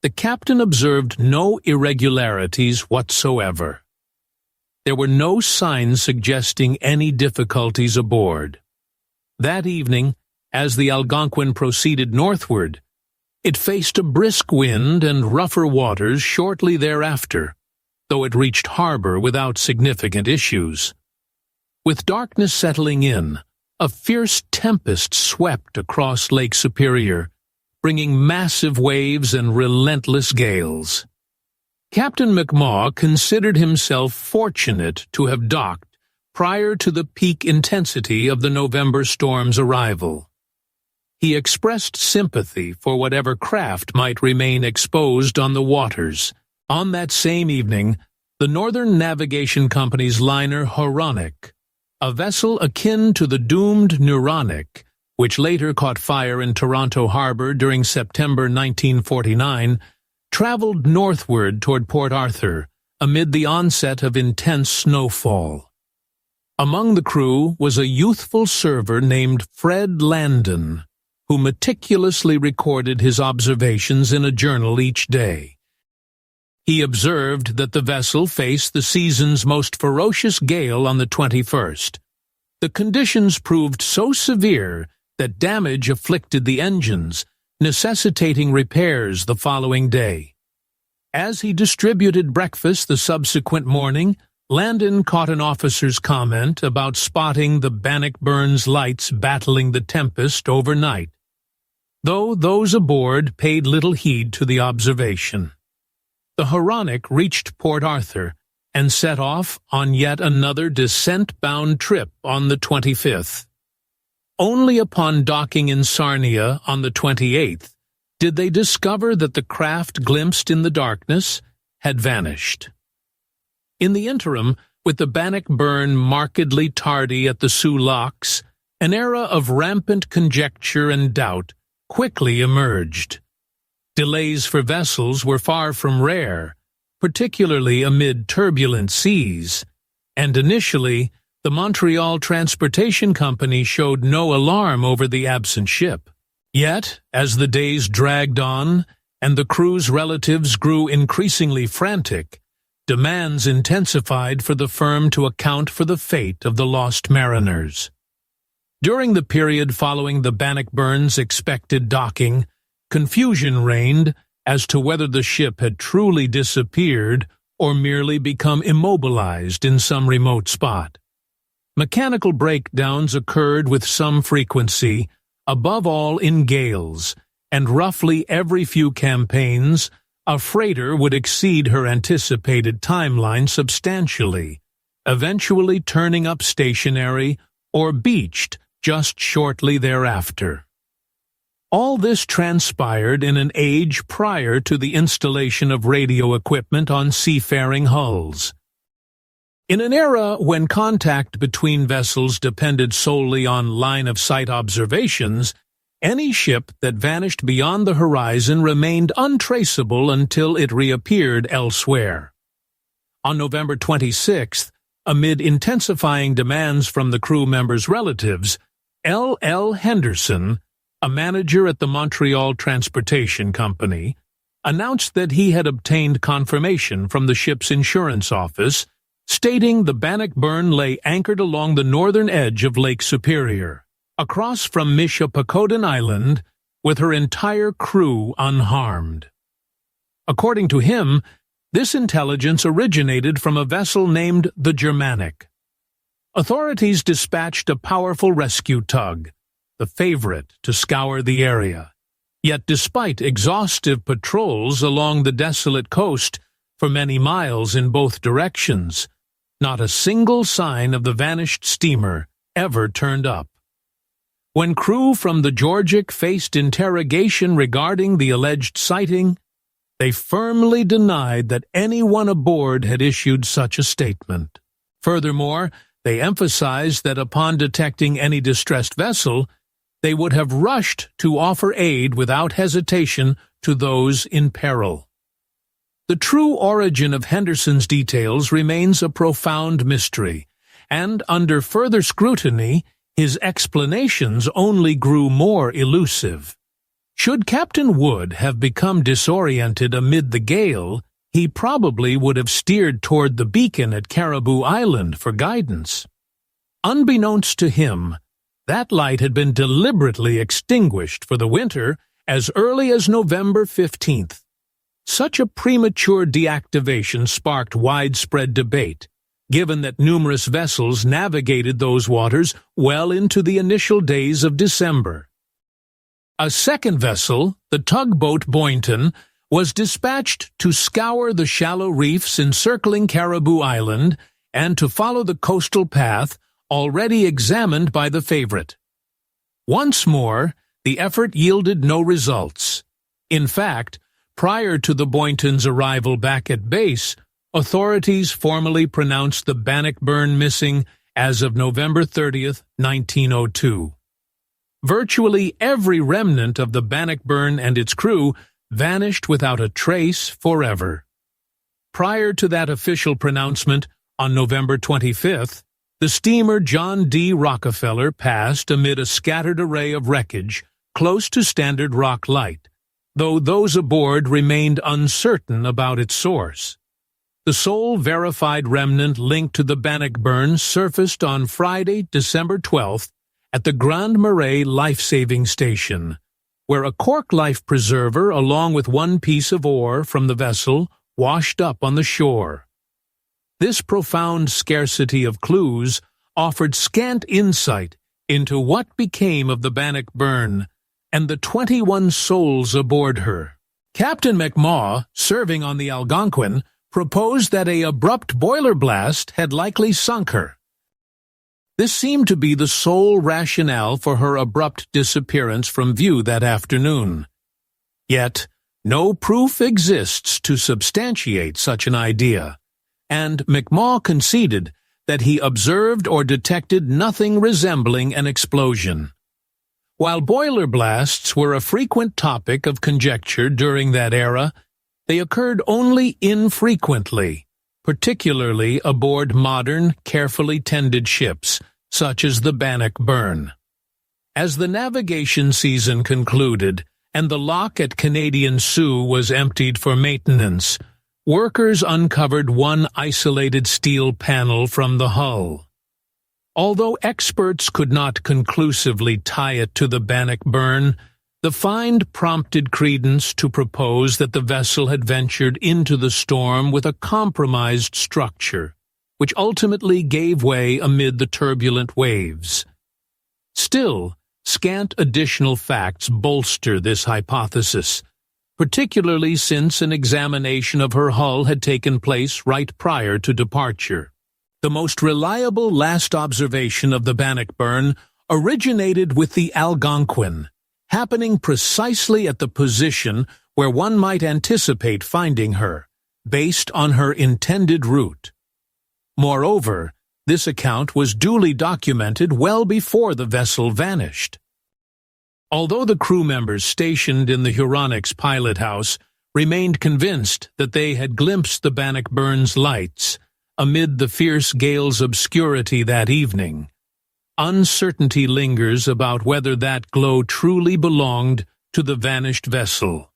A: the captain observed no irregularities whatsoever. There were no signs suggesting any difficulties aboard. That evening, as the Algonquin proceeded northward, it faced a brisk wind and rougher waters shortly thereafter, though it reached harbor without significant issues. With darkness settling in, a fierce tempest swept across Lake Superior, bringing massive waves and relentless gales. Captain McMaw considered himself fortunate to have docked prior to the peak intensity of the November storm's arrival. He expressed sympathy for whatever craft might remain exposed on the waters. On that same evening, the Northern Navigation Company's liner Horonic, a vessel akin to the doomed Neuronic, which later caught fire in Toronto Harbor during September 1949, traveled northward toward Port Arthur amid the onset of intense snowfall. Among the crew was a youthful server named Fred Landon, who meticulously recorded his observations in a journal each day. He observed that the vessel faced the season's most ferocious gale on the 21st. The conditions proved so severe that damage afflicted the engines, necessitating repairs the following day. As he distributed breakfast the subsequent morning, Landon caught an officer's comment about spotting the Bannockburn's lights battling the tempest overnight, though those aboard paid little heed to the observation. the Huronic reached Port Arthur and set off on yet another descent-bound trip on the 25th. Only upon docking in Sarnia on the 28th did they discover that the craft glimpsed in the darkness had vanished. In the interim, with the Bannockburn markedly tardy at the Soo locks, an era of rampant conjecture and doubt quickly emerged. Delays for vessels were far from rare, particularly amid turbulent seas, and initially the Montreal Transportation Company showed no alarm over the absent ship. Yet, as the days dragged on and the crew's relatives grew increasingly frantic, demands intensified for the firm to account for the fate of the lost mariners. During the period following the Bannockburn's expected docking, confusion reigned as to whether the ship had truly disappeared or merely become immobilized in some remote spot. Mechanical breakdowns occurred with some frequency, above all in gales, and roughly every few campaigns, a freighter would exceed her anticipated timeline substantially, eventually turning up stationary or beached just shortly thereafter. All this transpired in an age prior to the installation of radio equipment on seafaring hulls. In an era when contact between vessels depended solely on line-of-sight observations, any ship that vanished beyond the horizon remained untraceable until it reappeared elsewhere. On November 26th, amid intensifying demands from the crew members' relatives, L. Henderson, a manager at the Montreal Transportation Company, announced that he had obtained confirmation from the ship's insurance office, stating the Bannockburn lay anchored along the northern edge of Lake Superior, across from Michipicoten Island, with her entire crew unharmed. According to him, this intelligence originated from a vessel named the Germanic. Authorities dispatched a powerful rescue tug, the Favorite, to scour the area. Yet despite exhaustive patrols along the desolate coast for many miles in both directions, not a single sign of the vanished steamer ever turned up. When crew from the Georgic faced interrogation regarding the alleged sighting, they firmly denied that anyone aboard had issued such a statement. Furthermore, they emphasized that upon detecting any distressed vessel, they would have rushed to offer aid without hesitation to those in peril. The true origin of Henderson's details remains a profound mystery, and under further scrutiny, his explanations only grew more elusive. Should Captain Wood have become disoriented amid the gale, he probably would have steered toward the beacon at Caribou Island for guidance. Unbeknownst to him, that light had been deliberately extinguished for the winter as early as November 15th. Such a premature deactivation sparked widespread debate, given that numerous vessels navigated those waters well into the initial days of December. A second vessel, the tugboat Boynton, was dispatched to scour the shallow reefs encircling Caribou Island and to follow the coastal path already examined by the Favorite. Once more, the effort yielded no results. In fact, prior to the Boynton's arrival back at base, authorities formally pronounced the Bannockburn missing as of November 30th, 1902. Virtually every remnant of the Bannockburn and its crew vanished without a trace forever. Prior to that official pronouncement, on November 25th, the steamer John D. Rockefeller passed amid a scattered array of wreckage close to Standard Rock Light, though those aboard remained uncertain about its source. The sole verified remnant linked to the Bannockburn surfaced on Friday, December 12th, at the Grand Marais life-saving station, where a cork life preserver along with one piece of ore from the vessel washed up on the shore. This profound scarcity of clues offered scant insight into what became of the Bannockburn and the 21 souls aboard her. Captain McMaw, serving on the Algonquin, proposed that an abrupt boiler blast had likely sunk her. This seemed to be the sole rationale for her abrupt disappearance from view that afternoon. Yet, no proof exists to substantiate such an idea, and McMaw conceded that he observed or detected nothing resembling an explosion. While boiler blasts were a frequent topic of conjecture during that era, they occurred only infrequently, particularly aboard modern, carefully tended ships, such as the Bannockburn. As the navigation season concluded, and the lock at Canadian Soo was emptied for maintenance, workers uncovered one isolated steel panel from the hull. Although experts could not conclusively tie it to the Bannockburn, the find prompted credence to propose that the vessel had ventured into the storm with a compromised structure, which ultimately gave way amid the turbulent waves. Still, scant additional facts bolster this hypothesis, particularly since an examination of her hull had taken place right prior to departure. The most reliable last observation of the Bannockburn originated with the Algonquin, happening precisely at the position where one might anticipate finding her, based on her intended route. Moreover, this account was duly documented well before the vessel vanished. Although the crew members stationed in the Huronix pilot house remained convinced that they had glimpsed the Bannockburn's lights amid the fierce gale's obscurity that evening, uncertainty lingers about whether that glow truly belonged to the vanished vessel.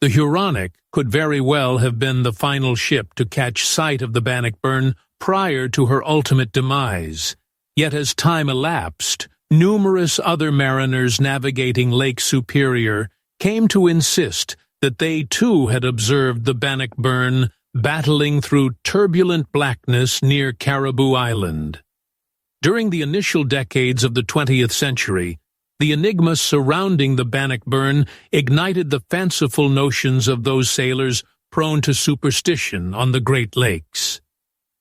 A: The Huronix could very well have been the final ship to catch sight of the Bannockburn prior to her ultimate demise, yet as time elapsed, numerous other mariners navigating Lake Superior came to insist that they too had observed the Bannockburn battling through turbulent blackness near Caribou Island. During the initial decades of the 20th century, the enigma surrounding the Bannockburn ignited the fanciful notions of those sailors prone to superstition on the Great Lakes.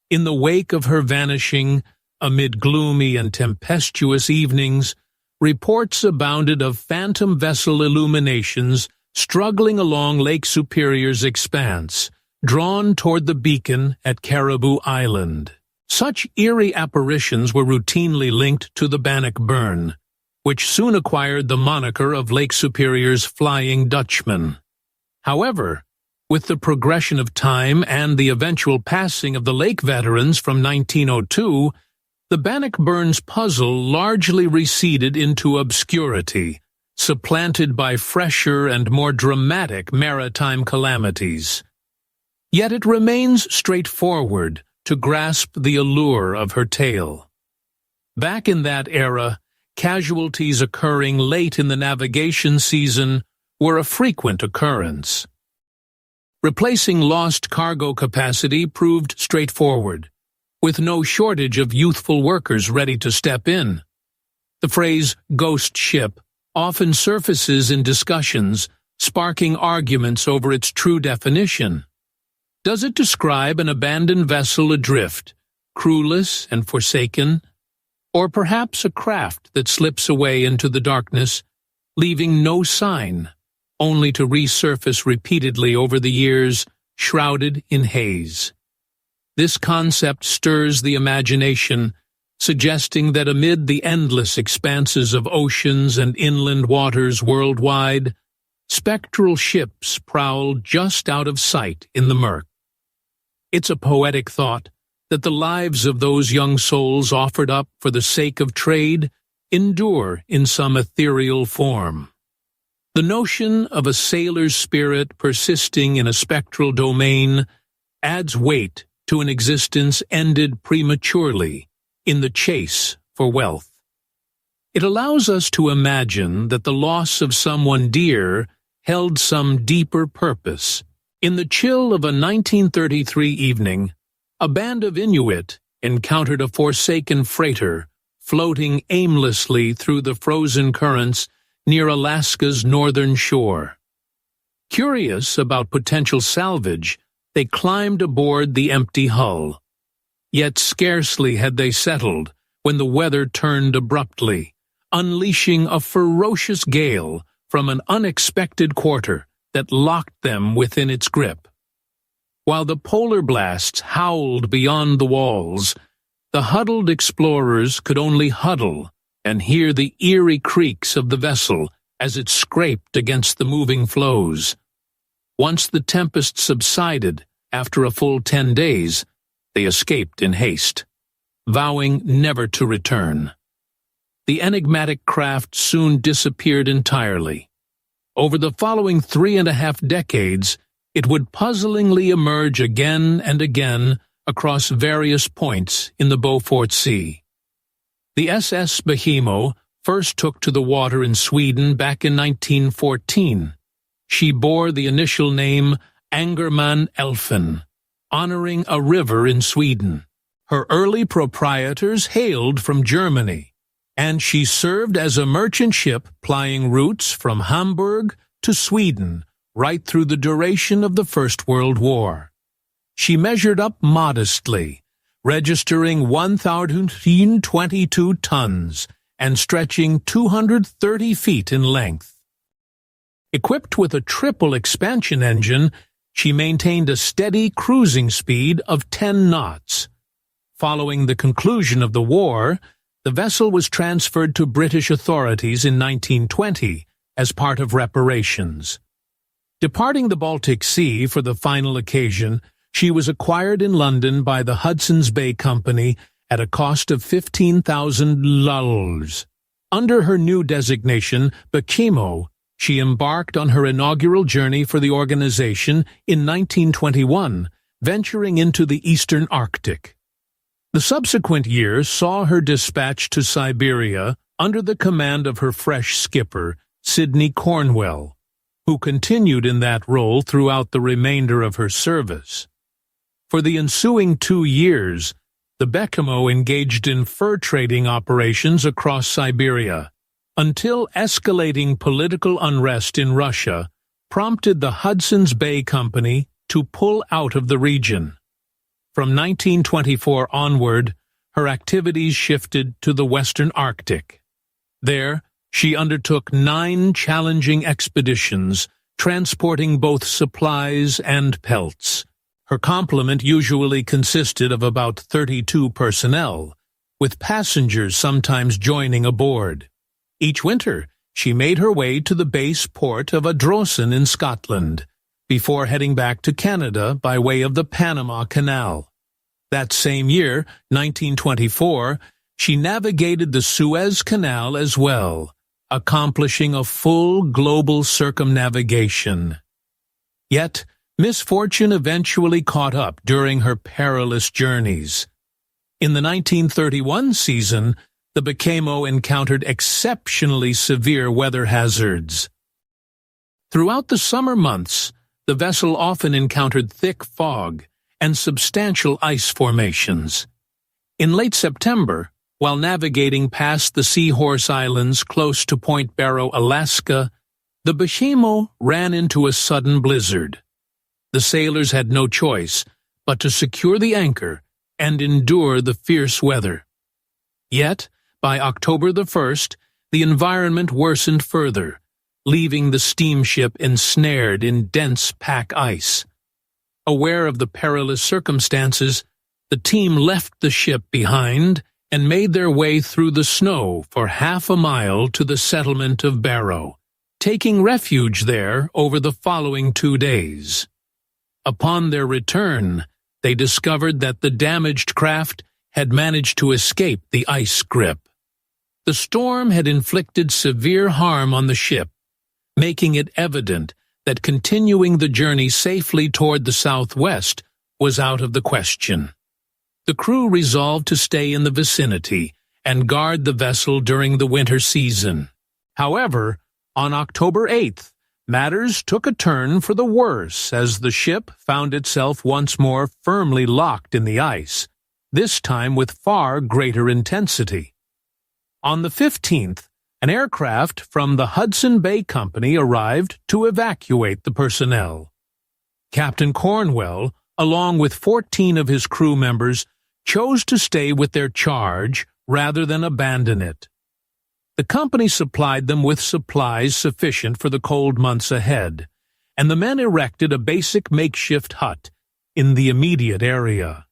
A: In the wake of her vanishing, amid gloomy and tempestuous evenings, reports abounded of phantom vessel illuminations struggling along Lake Superior's expanse, drawn toward the beacon at Caribou Island. Such eerie apparitions were routinely linked to the Bannockburn, which soon acquired the moniker of Lake Superior's Flying Dutchman. However, with the progression of time and the eventual passing of the lake veterans from 1902, the Bannockburn's puzzle largely receded into obscurity, supplanted by fresher and more dramatic maritime calamities. Yet it remains straightforward to grasp the allure of her tale. Back in that era, casualties occurring late in the navigation season were a frequent occurrence. Replacing lost cargo capacity proved straightforward, with no shortage of youthful workers ready to step in. The phrase "ghost ship" often surfaces in discussions, sparking arguments over its true definition. Does it describe an abandoned vessel adrift, crewless and forsaken, or perhaps a craft that slips away into the darkness, leaving no sign, only to resurface repeatedly over the years, shrouded in haze? This concept stirs the imagination, suggesting that amid the endless expanses of oceans and inland waters worldwide, spectral ships prowl just out of sight in the murk. It's a poetic thought that the lives of those young souls offered up for the sake of trade endure in some ethereal form. The notion of a sailor's spirit persisting in a spectral domain adds weight to an existence ended prematurely in the chase for wealth. It allows us to imagine that the loss of someone dear held some deeper purpose. In the chill of a 1933 evening, a band of Inuit encountered a forsaken freighter floating aimlessly through the frozen currents near Alaska's northern shore. Curious about potential salvage, they climbed aboard the empty hull. Yet scarcely had they settled when the weather turned abruptly, unleashing a ferocious gale from an unexpected quarter that locked them within its grip. While the polar blasts howled beyond the walls, the huddled explorers could only huddle and hear the eerie creaks of the vessel as it scraped against the moving floes. Once the tempest subsided, after a full 10 days, they escaped in haste, vowing never to return. The enigmatic craft soon disappeared entirely. Over the following 3.5 decades, it would puzzlingly emerge again and again across various points in the Beaufort Sea. The SS Baychimo first took to the water in Sweden back in 1914. She bore the initial name Angerman Elfen, honoring a river in Sweden. Her early proprietors hailed from Germany, and she served as a merchant ship plying routes from Hamburg to Sweden right through the duration of the First World War. She measured up modestly, registering 1,022 tons and stretching 230 feet in length. Equipped with a triple expansion engine, she maintained a steady cruising speed of 10 knots. Following the conclusion of the war, the vessel was transferred to British authorities in 1920 as part of reparations. Departing the Baltic Sea for the final occasion, she was acquired in London by the Hudson's Bay Company at a cost of $15,000. Under her new designation, Baychimo, she embarked on her inaugural journey for the organization in 1921, venturing into the eastern Arctic. The subsequent year saw her dispatched to Siberia under the command of her fresh skipper, Sidney Cornwell, who continued in that role throughout the remainder of her service. For the ensuing 2 years, the Baychimo engaged in fur trading operations across Siberia, until escalating political unrest in Russia prompted the Hudson's Bay Company to pull out of the region. From 1924 onward, her activities shifted to the western Arctic. There, she undertook 9 challenging expeditions, transporting both supplies and pelts. Her complement usually consisted of about 32 personnel, with passengers sometimes joining aboard. Each winter, she made her way to the base port of Ardrossan in Scotland, before heading back to Canada by way of the Panama Canal. That same year, 1924, she navigated the Suez Canal as well, accomplishing a full global circumnavigation. Yet, misfortune eventually caught up during her perilous journeys. In the 1931 season, the Baychimo encountered exceptionally severe weather hazards. Throughout the summer months, the vessel often encountered thick fog and substantial ice formations. In late September, while navigating past the Seahorse Islands close to Point Barrow, Alaska, the Baychimo ran into a sudden blizzard. The sailors had no choice but to secure the anchor and endure the fierce weather. Yet, by October the 1st, the environment worsened further, leaving the steamship ensnared in dense pack ice. Aware of the perilous circumstances, the team left the ship behind and made their way through the snow for half a mile to the settlement of Barrow, taking refuge there over the following 2 days. Upon their return, they discovered that the damaged craft had managed to escape the ice grip. The storm had inflicted severe harm on the ship, making it evident that continuing the journey safely toward the southwest was out of the question. The crew resolved to stay in the vicinity and guard the vessel during the winter season. However, on October 8th, matters took a turn for the worse as the ship found itself once more firmly locked in the ice, this time with far greater intensity. On the 15th, An aircraft from the Hudson Bay Company arrived to evacuate the personnel. Captain Cornwell, along with 14 of his crew members, chose to stay with their charge rather than abandon it. The company supplied them with supplies sufficient for the cold months ahead, and the men erected a basic makeshift hut in the immediate area.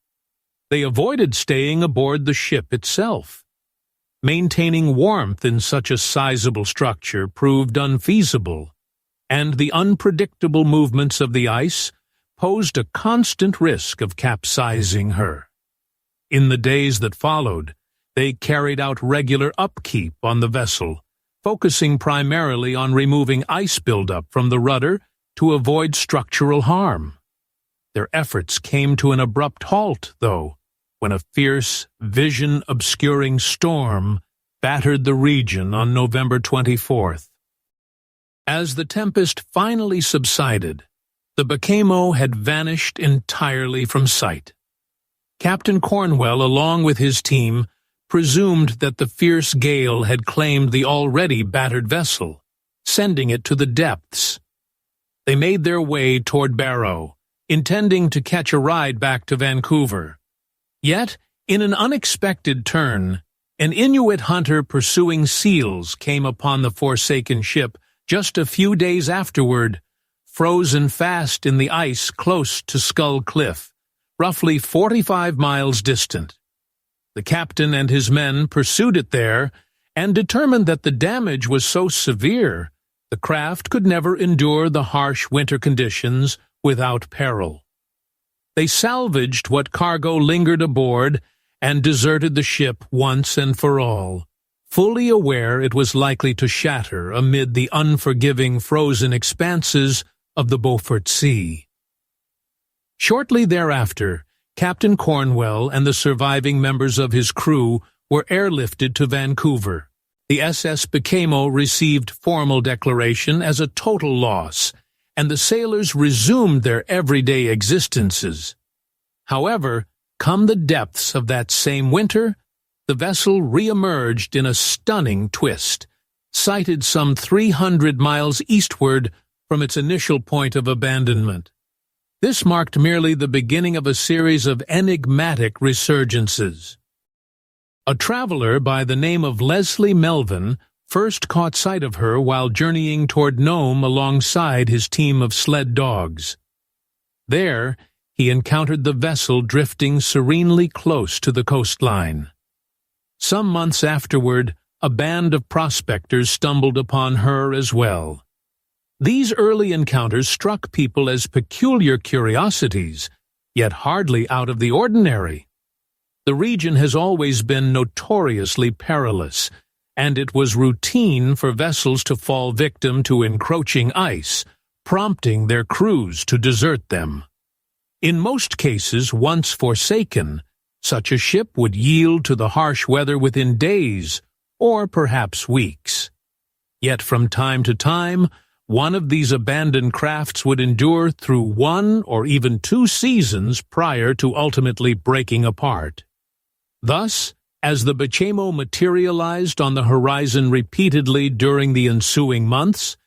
A: They avoided staying aboard the ship itself. Maintaining warmth in such a sizable structure proved unfeasible, and the unpredictable movements of the ice posed a constant risk of capsizing her. In the days that followed, they carried out regular upkeep on the vessel, focusing primarily on removing ice buildup from the rudder to avoid structural harm. Their efforts came to an abrupt halt, though, when a fierce, vision-obscuring storm battered the region on November 24th. As the tempest finally subsided, the Baychimo had vanished entirely from sight. Captain Cornwell, along with his team, presumed that the fierce gale had claimed the already battered vessel, sending it to the depths. They made their way toward Barrow, intending to catch a ride back to Vancouver. Yet, in an unexpected turn, an Inuit hunter pursuing seals came upon the forsaken ship just a few days afterward, frozen fast in the ice close to Skull Cliff, roughly 45 miles distant. The captain and his men pursued it there and determined that the damage was so severe the craft could never endure the harsh winter conditions without peril. They salvaged what cargo lingered aboard and deserted the ship once and for all, fully aware it was likely to shatter amid the unforgiving frozen expanses of the Beaufort Sea. Shortly thereafter, Captain Cornwell and the surviving members of his crew were airlifted to Vancouver. The SS Baychimo received formal declaration as a total loss, and the sailors resumed their everyday existences. However, come the depths of that same winter, the vessel re-emerged in a stunning twist, sighted some 300 miles eastward from its initial point of abandonment. This marked merely the beginning of a series of enigmatic resurgences. A traveler by the name of Leslie Melvin first caught sight of her while journeying toward Nome alongside his team of sled dogs. There, he encountered the vessel drifting serenely close to the coastline. Some months afterward, a band of prospectors stumbled upon her as well. These early encounters struck people as peculiar curiosities, yet hardly out of the ordinary. The region has always been notoriously perilous, and it was routine for vessels to fall victim to encroaching ice, prompting their crews to desert them. In most cases, once forsaken, such a ship would yield to the harsh weather within days, or perhaps weeks. Yet from time to time, one of these abandoned crafts would endure through 1 or even 2 seasons prior to ultimately breaking apart. Thus, as the Baychimo materialized on the horizon repeatedly during the ensuing months,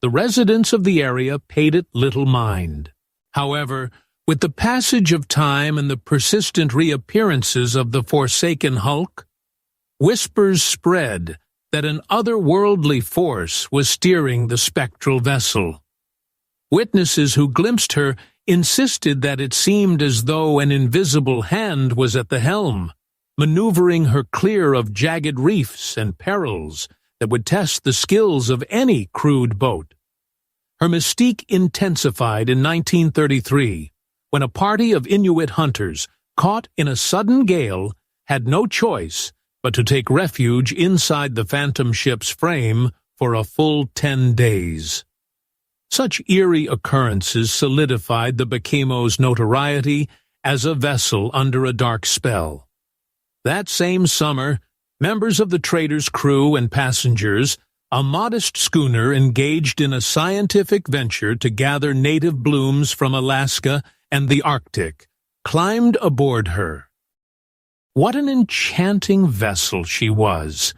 A: the residents of the area paid it little mind. However, with the passage of time and the persistent reappearances of the forsaken hulk, whispers spread that an otherworldly force was steering the spectral vessel. Witnesses who glimpsed her insisted that it seemed as though an invisible hand was at the helm, maneuvering her clear of jagged reefs and perils that would test the skills of any crewed boat. Her mystique intensified in 1933, when a party of Inuit hunters, caught in a sudden gale, had no choice but to take refuge inside the phantom ship's frame for a full 10 days. Such eerie occurrences solidified the Baychimo's notoriety as a vessel under a dark spell. That same summer, members of the trader's crew and passengers, a modest schooner engaged in a scientific venture to gather native blooms from Alaska and the Arctic, climbed aboard her. What an enchanting vessel she was!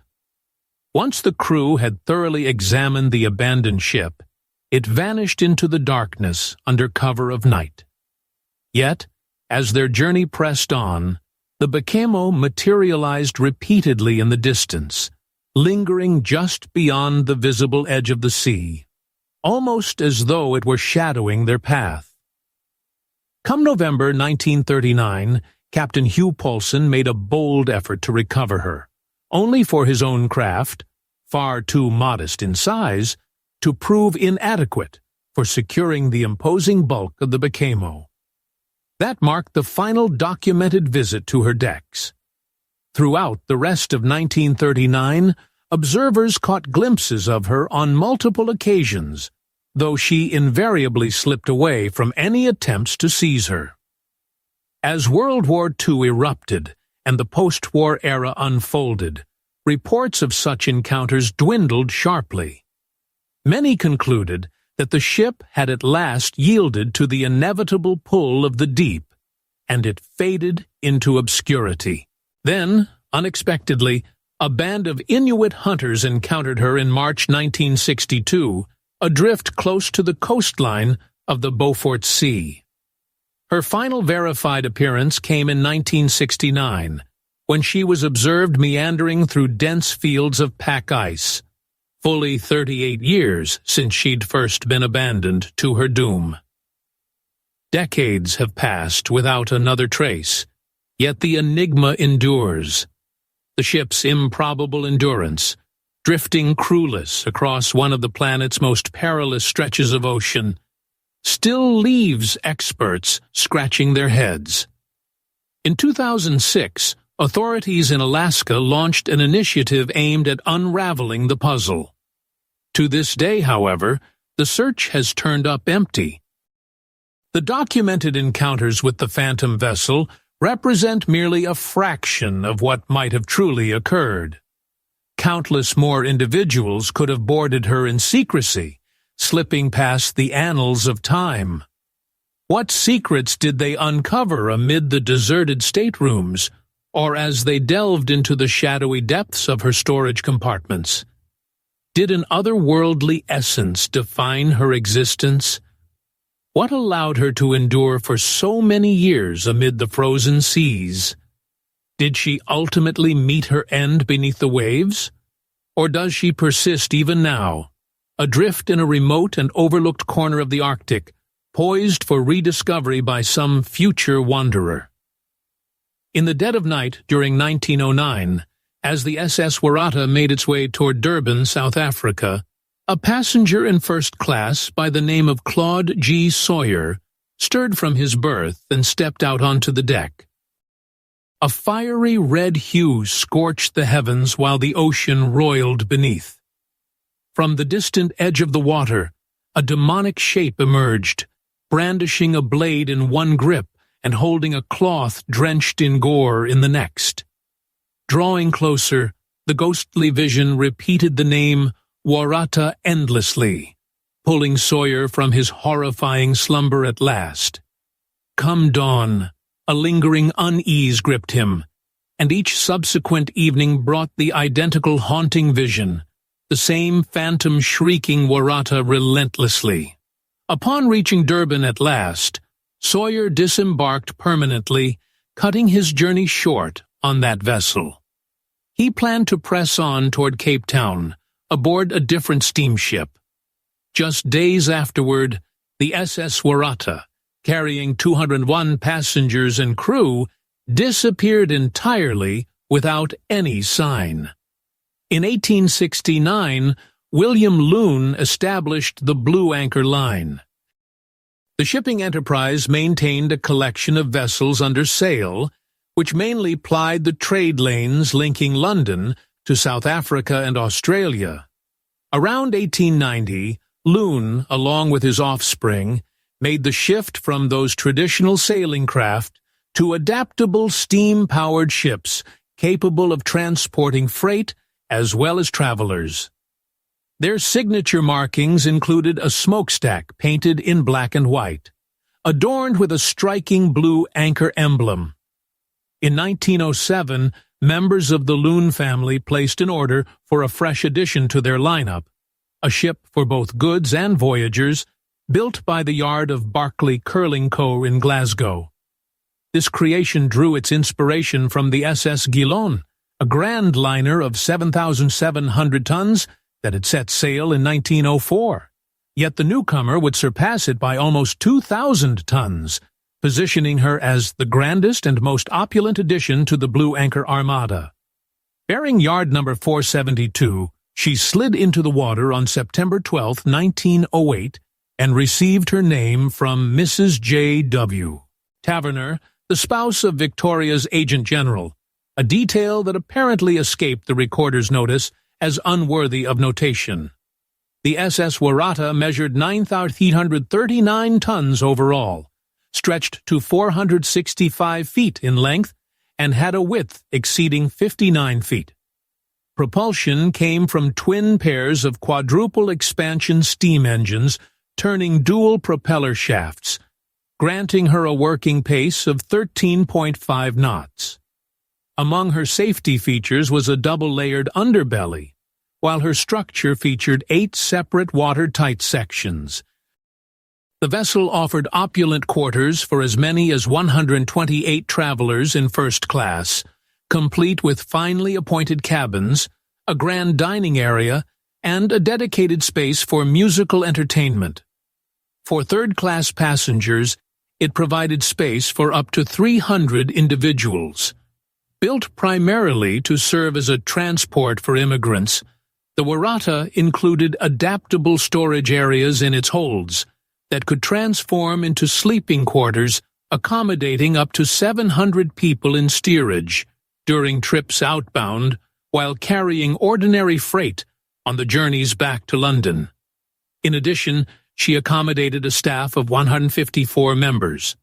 A: Once the crew had thoroughly examined the abandoned ship, it vanished into the darkness under cover of night. Yet, as their journey pressed on, the Baychimo materialized repeatedly in the distance, lingering just beyond the visible edge of the sea, almost as though it were shadowing their path. Come November 1939, Captain Hugh Paulson made a bold effort to recover her, only for his own craft, far too modest in size, to prove inadequate for securing the imposing bulk of the Baychimo. That marked the final documented visit to her decks. Throughout the rest of 1939, observers caught glimpses of her on multiple occasions, though she invariably slipped away from any attempts to seize her. As World War II erupted and the post-war era unfolded, reports of such encounters dwindled sharply. Many concluded that the ship had at last yielded to the inevitable pull of the deep, and it faded into obscurity. Then, unexpectedly, a band of Inuit hunters encountered her in March 1962, adrift close to the coastline of the Beaufort Sea. Her final verified appearance came in 1969, when she was observed meandering through dense fields of pack ice, fully 38 years since she'd first been abandoned to her doom. Decades have passed without another trace, yet the enigma endures. The ship's improbable endurance, drifting crewless across one of the planet's most perilous stretches of ocean, still leaves experts scratching their heads. In 2006, authorities in Alaska launched an initiative aimed at unraveling the puzzle. To this day, however, the search has turned up empty. The documented encounters with the phantom vessel represent merely a fraction of what might have truly occurred. Countless more individuals could have boarded her in secrecy, slipping past the annals of time. What secrets did they uncover amid the deserted staterooms, or as they delved into the shadowy depths of her storage compartments? Did an otherworldly essence define her existence? What allowed her to endure for so many years amid the frozen seas? Did she ultimately meet her end beneath the waves? Or does she persist even now, adrift in a remote and overlooked corner of the Arctic, poised for rediscovery by some future wanderer? In the dead of night during 1909, as the SS Waratah made its way toward Durban, South Africa, a passenger in first class by the name of Claude G. Sawyer stirred from his berth and stepped out onto the deck. A fiery red hue scorched the heavens while the ocean roiled beneath. From the distant edge of the water, a demonic shape emerged, brandishing a blade in one grip and holding a cloth drenched in gore in the next. Drawing closer, the ghostly vision repeated the name Waratah endlessly, pulling Sawyer from his horrifying slumber at last. Come dawn, a lingering unease gripped him, and each subsequent evening brought the identical haunting vision, the same phantom shrieking Waratah relentlessly. Upon reaching Durban at last, Sawyer disembarked permanently, cutting his journey short on that vessel. He planned to press on toward Cape Town, aboard a different steamship. Just days afterward, the SS Waratah, carrying 201 passengers and crew, disappeared entirely without any sign. In 1869, William Loon established the Blue Anchor Line. The shipping enterprise maintained a collection of vessels under sail, which mainly plied the trade lanes linking London to South Africa and Australia. Around 1890, Loon, along with his offspring, made the shift from those traditional sailing craft to adaptable steam-powered ships capable of transporting freight as well as travelers. Their signature markings included a smokestack painted in black and white, adorned with a striking blue anchor emblem. In 1907, members of the Loon family placed an order for a fresh addition to their lineup, a ship for both goods and voyagers, built by the yard of Barclay Curling Co. in Glasgow. This creation drew its inspiration from the SS Geelong, a grand liner of 7,700 tons that had set sail in 1904. Yet the newcomer would surpass it by almost 2,000 tons, positioning her as the grandest and most opulent addition to the Blue Anchor Armada. Bearing yard number 472, she slid into the water on September 12, 1908, and received her name from Mrs. J.W. Taverner, the spouse of Victoria's Agent General, a detail that apparently escaped the recorder's notice as unworthy of notation. The SS Waratah measured 9,839 tons overall, stretched to 465 feet in length, and had a width exceeding 59 feet. Propulsion came from twin pairs of quadruple expansion steam engines turning dual propeller shafts, granting her a working pace of 13.5 knots. Among her safety features was a double-layered underbelly, while her structure featured 8 separate watertight sections. The vessel offered opulent quarters for as many as 128 travelers in first class, complete with finely appointed cabins, a grand dining area, and a dedicated space for musical entertainment. For third-class passengers, it provided space for up to 300 individuals. Built primarily to serve as a transport for immigrants, the Waratah included adaptable storage areas in its holds that could transform into sleeping quarters accommodating up to 700 people in steerage during trips outbound while carrying ordinary freight on the journeys back to London. In addition, she accommodated a staff of 154 members.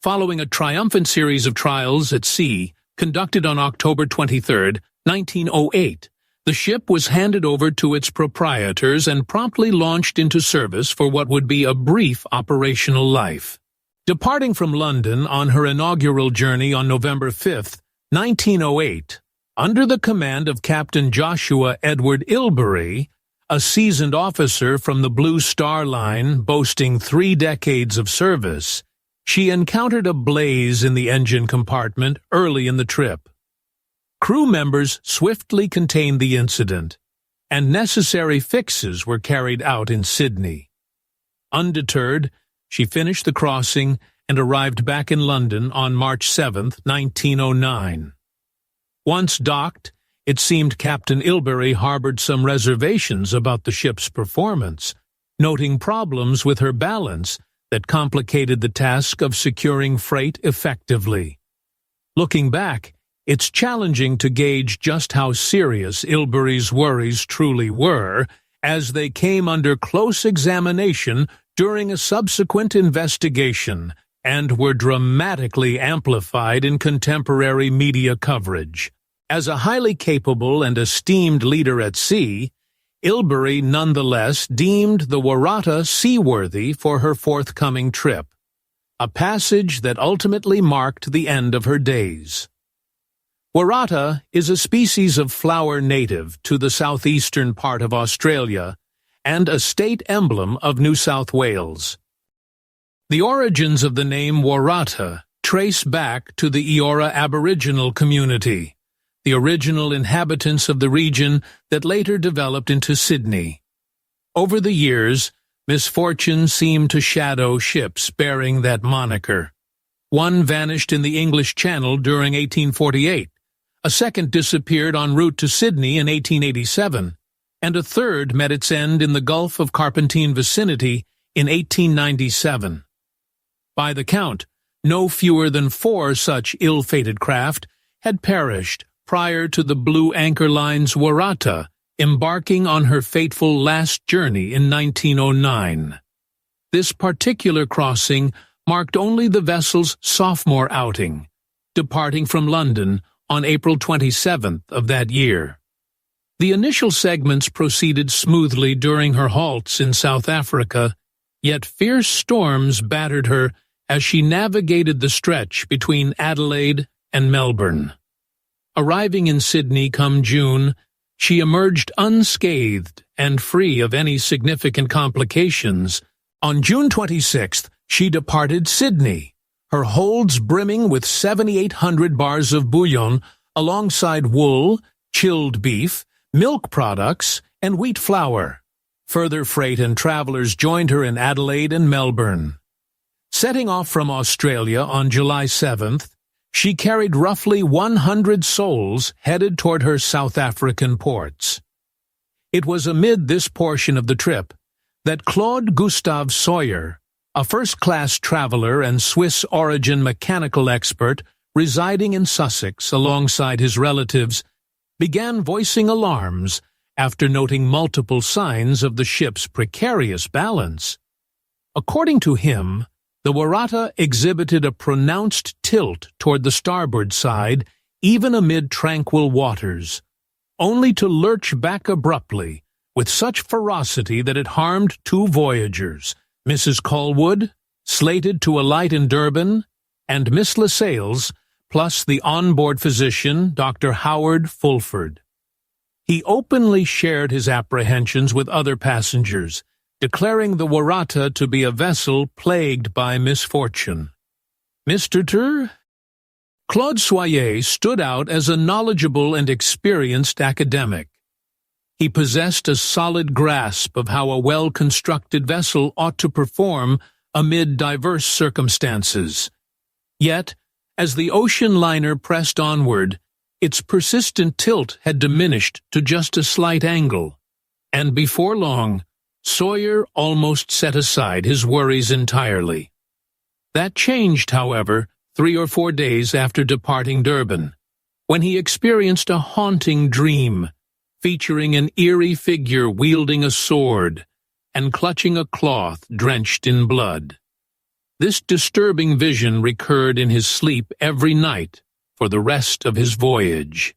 A: Following a triumphant series of trials at sea conducted on October 23, 1908, the ship was handed over to its proprietors and promptly launched into service for what would be a brief operational life. Departing from London on her inaugural journey on November 5, 1908, under the command of Captain Joshua Edward Ilbery, a seasoned officer from the Blue Star Line boasting 3 decades of service, she encountered a blaze in the engine compartment early in the trip. Crew members swiftly contained the incident, and necessary fixes were carried out in Sydney. Undeterred, she finished the crossing and arrived back in London on March 7, 1909. Once docked, it seemed Captain Ilbery harbored some reservations about the ship's performance, noting problems with her balance that complicated the task of securing freight effectively. Looking back, it's challenging to gauge just how serious Ilbery's worries truly were as they came under close examination during a subsequent investigation and were dramatically amplified in contemporary media coverage. As a highly capable and esteemed leader at sea, Ilbery nonetheless deemed the Waratah seaworthy for her forthcoming trip, a passage that ultimately marked the end of her days. Waratah is a species of flower native to the southeastern part of Australia and a state emblem of New South Wales. The origins of the name Waratah trace back to the Eora Aboriginal community, the original inhabitants of the region that later developed into Sydney. Over the years, misfortune seemed to shadow ships bearing that moniker. One vanished in the English Channel during 1848, a second disappeared en route to Sydney in 1887, and a third met its end in the Gulf of Carpentine vicinity in 1897. By the count, no fewer than 4 such ill-fated craft had perished prior to the Blue Anchor Line's Waratah embarking on her fateful last journey in 1909. This particular crossing marked only the vessel's sophomore outing, departing from London on April 27th of that year. The initial segments proceeded smoothly during her halts in South Africa, yet fierce storms battered her as she navigated the stretch between Adelaide and Melbourne. Arriving in Sydney come June, she emerged unscathed and free of any significant complications. On June 26th, she departed Sydney, her holds brimming with 7,800 bars of bullion alongside wool, chilled beef, milk products, and wheat flour. Further freight and travelers joined her in Adelaide and Melbourne. Setting off from Australia on July 7th, she carried roughly 100 souls headed toward her South African ports. It was amid this portion of the trip that Claude Gustave Sawyer, a first-class traveler and Swiss-origin mechanical expert residing in Sussex alongside his relatives, began voicing alarms after noting multiple signs of the ship's precarious balance. According to him, the Waratah exhibited a pronounced tilt toward the starboard side even amid tranquil waters, only to lurch back abruptly with such ferocity that it harmed two voyagers, Mrs. Colwood, slated to alight in Durban, and Miss Lascelles, plus the on-board physician, Dr. Howard Fulford. He openly shared his apprehensions with other passengers, declaring the Waratah to be a vessel plagued by misfortune. Mr. Claude Sawyer stood out as a knowledgeable and experienced academic. He possessed a solid grasp of how a well-constructed vessel ought to perform amid diverse circumstances. Yet, as the ocean liner pressed onward, its persistent tilt had diminished to just a slight angle, and before long, Sawyer almost set aside his worries entirely. That changed, however, 3 or 4 days after departing Durban, when he experienced a haunting dream featuring an eerie figure wielding a sword and clutching a cloth drenched in blood. This disturbing vision recurred in his sleep every night for the rest of his voyage.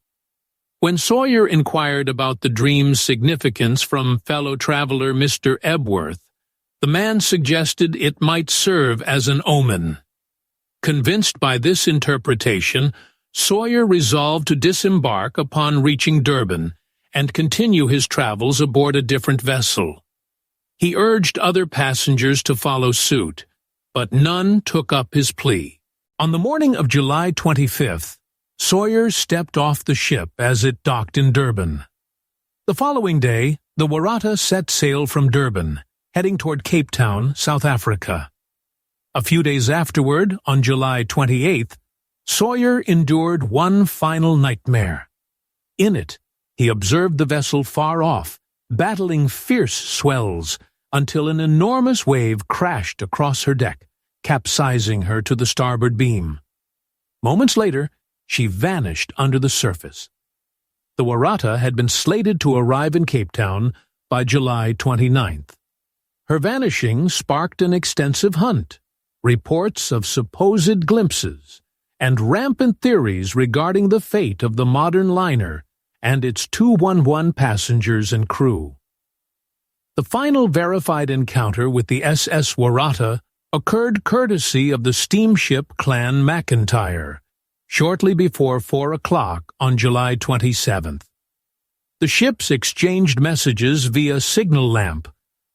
A: When Sawyer inquired about the dream's significance from fellow traveler Mr. Ebworth, the man suggested it might serve as an omen. Convinced by this interpretation, Sawyer resolved to disembark upon reaching Durban and continue his travels aboard a different vessel. He urged other passengers to follow suit, but none took up his plea. On the morning of July 25th, Sawyer stepped off the ship as it docked in Durban. The following day, the Waratah set sail from Durban, heading toward Cape Town, South Africa. A few days afterward, on July 28th, Sawyer endured one final nightmare. In it, he observed the vessel far off, battling fierce swells, until an enormous wave crashed across her deck, capsizing her to the starboard beam. Moments later, she vanished under the surface. The Waratah had been slated to arrive in Cape Town by July 29th. Her vanishing sparked an extensive hunt, reports of supposed glimpses, and rampant theories regarding the fate of the modern liner and its 211 passengers and crew. The final verified encounter with the SS Waratah occurred courtesy of the steamship Clan McIntyre, shortly before 4 o'clock on July 27th. The ships exchanged messages via signal lamp,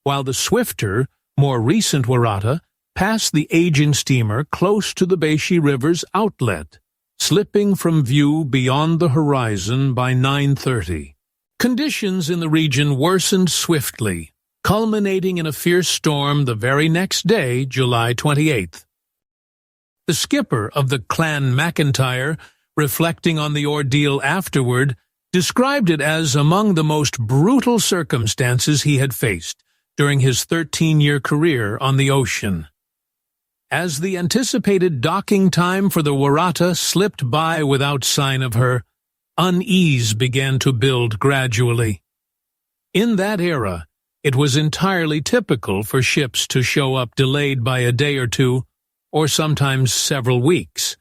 A: while the swifter, more recent Waratah passed the aging steamer close to the Baychimo River's outlet, slipping from view beyond the horizon by 9:30. Conditions in the region worsened swiftly, culminating in a fierce storm the very next day, July 28th. The skipper of the Clan McIntyre, reflecting on the ordeal afterward, described it as among the most brutal circumstances he had faced during his 13-year career on the ocean. As the anticipated docking time for the Waratah slipped by without sign of her, unease began to build gradually. In that era, it was entirely typical for ships to show up delayed by a day or two, or sometimes several weeks.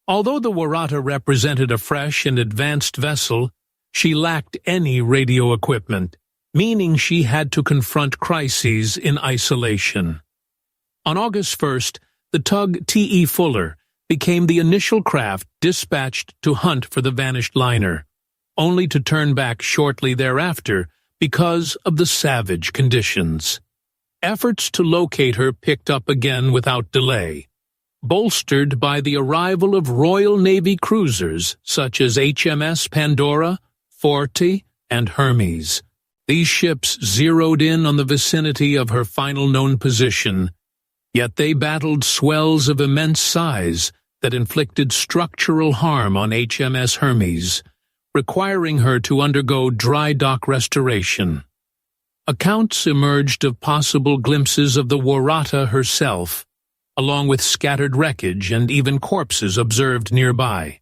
A: Although the Waratah represented a fresh and advanced vessel, she lacked any radio equipment, meaning she had to confront crises in isolation. On August 1st, the tug T.E. Fuller, became the initial craft dispatched to hunt for the vanished liner, only to turn back shortly thereafter because of the savage conditions. Efforts to locate her picked up again without delay, bolstered by the arrival of Royal Navy cruisers such as HMS Pandora, Forte, and Hermes. These ships zeroed in on the vicinity of her final known position, yet they battled swells of immense size that inflicted structural harm on HMS Hermes, requiring her to undergo dry dock restoration. Accounts emerged of possible glimpses of the Waratah herself, along with scattered wreckage and even corpses observed nearby,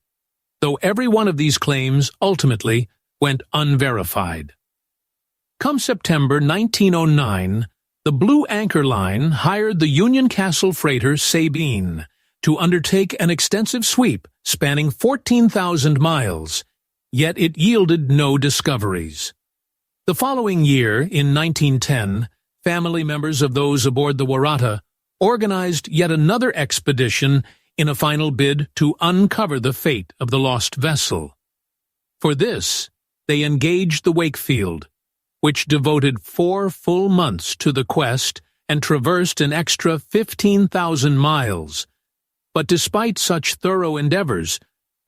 A: though every one of these claims ultimately went unverified. Come September 1909, the Blue Anchor Line hired the Union Castle freighter Sabine to undertake an extensive sweep spanning 14,000 miles, yet it yielded no discoveries. The following year, in 1910, family members of those aboard the Waratah organized yet another expedition in a final bid to uncover the fate of the lost vessel. For this, they engaged the Wakefield, which devoted 4 full months to the quest and traversed an extra 15,000 miles. But despite such thorough endeavors,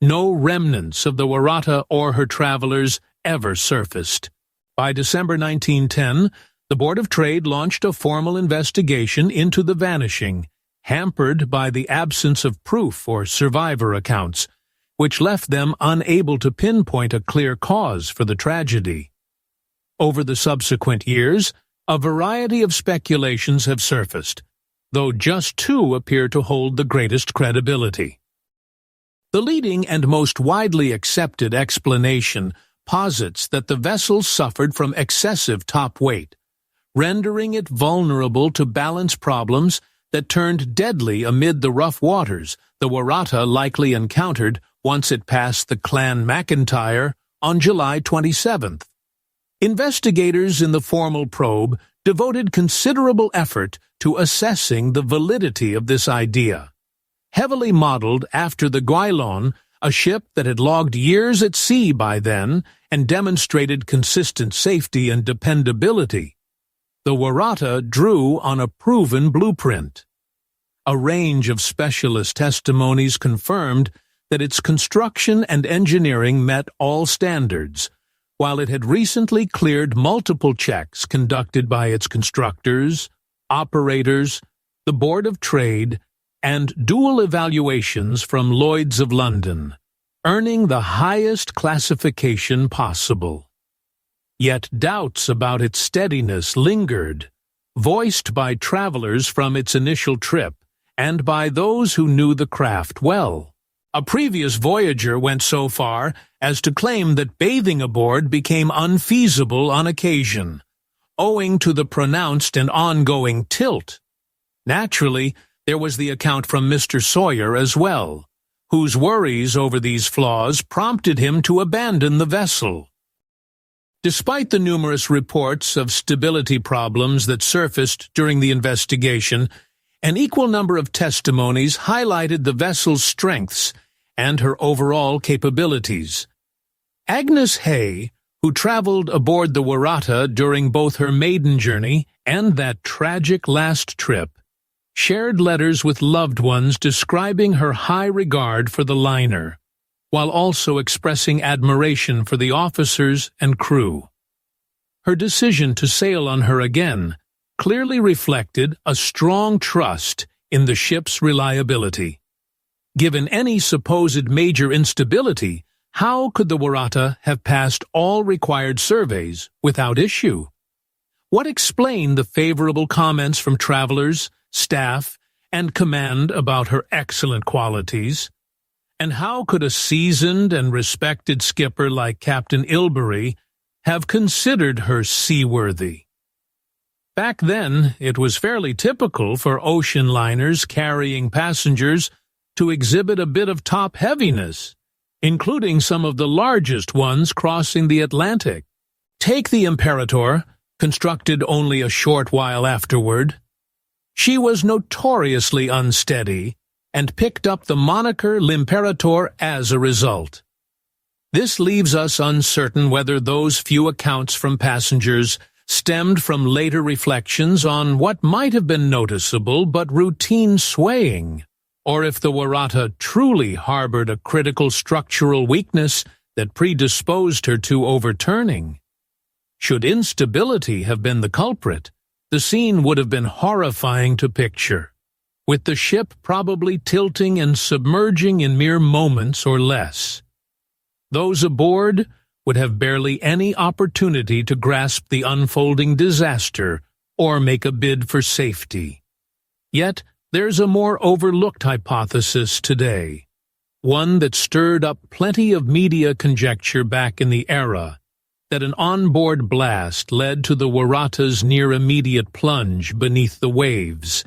A: no remnants of the Waratah or her travelers ever surfaced. By December 1910, the Board of Trade launched a formal investigation into the vanishing, hampered by the absence of proof or survivor accounts, which left them unable to pinpoint a clear cause for the tragedy. Over the subsequent years, a variety of speculations have surfaced, though just 2 appear to hold the greatest credibility. The leading and most widely accepted explanation posits that the vessel suffered from excessive top weight, rendering it vulnerable to balance problems that turned deadly amid the rough waters the Waratah likely encountered once it passed the Clan McIntyre on July 27th. Investigators in the formal probe devoted considerable effort to assessing the validity of this idea. Heavily modeled after the Guylon, a ship that had logged years at sea by then and demonstrated consistent safety and dependability, the Waratah drew on a proven blueprint. A range of specialist testimonies confirmed that its construction and engineering met all standards, while it had recently cleared multiple checks conducted by its constructors, operators, the Board of Trade, and dual evaluations from Lloyd's of London, earning the highest classification possible. Yet doubts about its steadiness lingered, voiced by travelers from its initial trip and by those who knew the craft well. A previous voyager went so far as to claim that bathing aboard became unfeasible on occasion, owing to the pronounced and ongoing tilt. Naturally, there was the account from Mr. Sawyer as well, whose worries over these flaws prompted him to abandon the vessel. Despite the numerous reports of stability problems that surfaced during the investigation, an equal number of testimonies highlighted the vessel's strengths and her overall capabilities. Agnes Hay, who traveled aboard the Waratah during both her maiden journey and that tragic last trip, shared letters with loved ones describing her high regard for the liner, while also expressing admiration for the officers and crew. Her decision to sail on her again clearly reflected a strong trust in the ship's reliability. Given any supposed major instability, how could the Waratah have passed all required surveys without issue? What explained the favorable comments from travelers, staff, and command about her excellent qualities? And how could a seasoned and respected skipper like Captain Ilbery have considered her seaworthy? Back then, it was fairly typical for ocean liners carrying passengers to exhibit a bit of top heaviness, including some of the largest ones crossing the Atlantic. Take the Imperator, constructed only a short while afterward. She was notoriously unsteady, and picked up the moniker L'Imperator as a result. This leaves us uncertain whether those few accounts from passengers stemmed from later reflections on what might have been noticeable but routine swaying, or if the Waratah truly harbored a critical structural weakness that predisposed her to overturning. Should instability have been the culprit, the scene would have been horrifying to picture, with the ship probably tilting and submerging in mere moments or less. Those aboard would have barely any opportunity to grasp the unfolding disaster or make a bid for safety. Yet there's a more overlooked hypothesis today, one that stirred up plenty of media conjecture back in the era, that an onboard blast led to the Waratah's near-immediate plunge beneath the waves.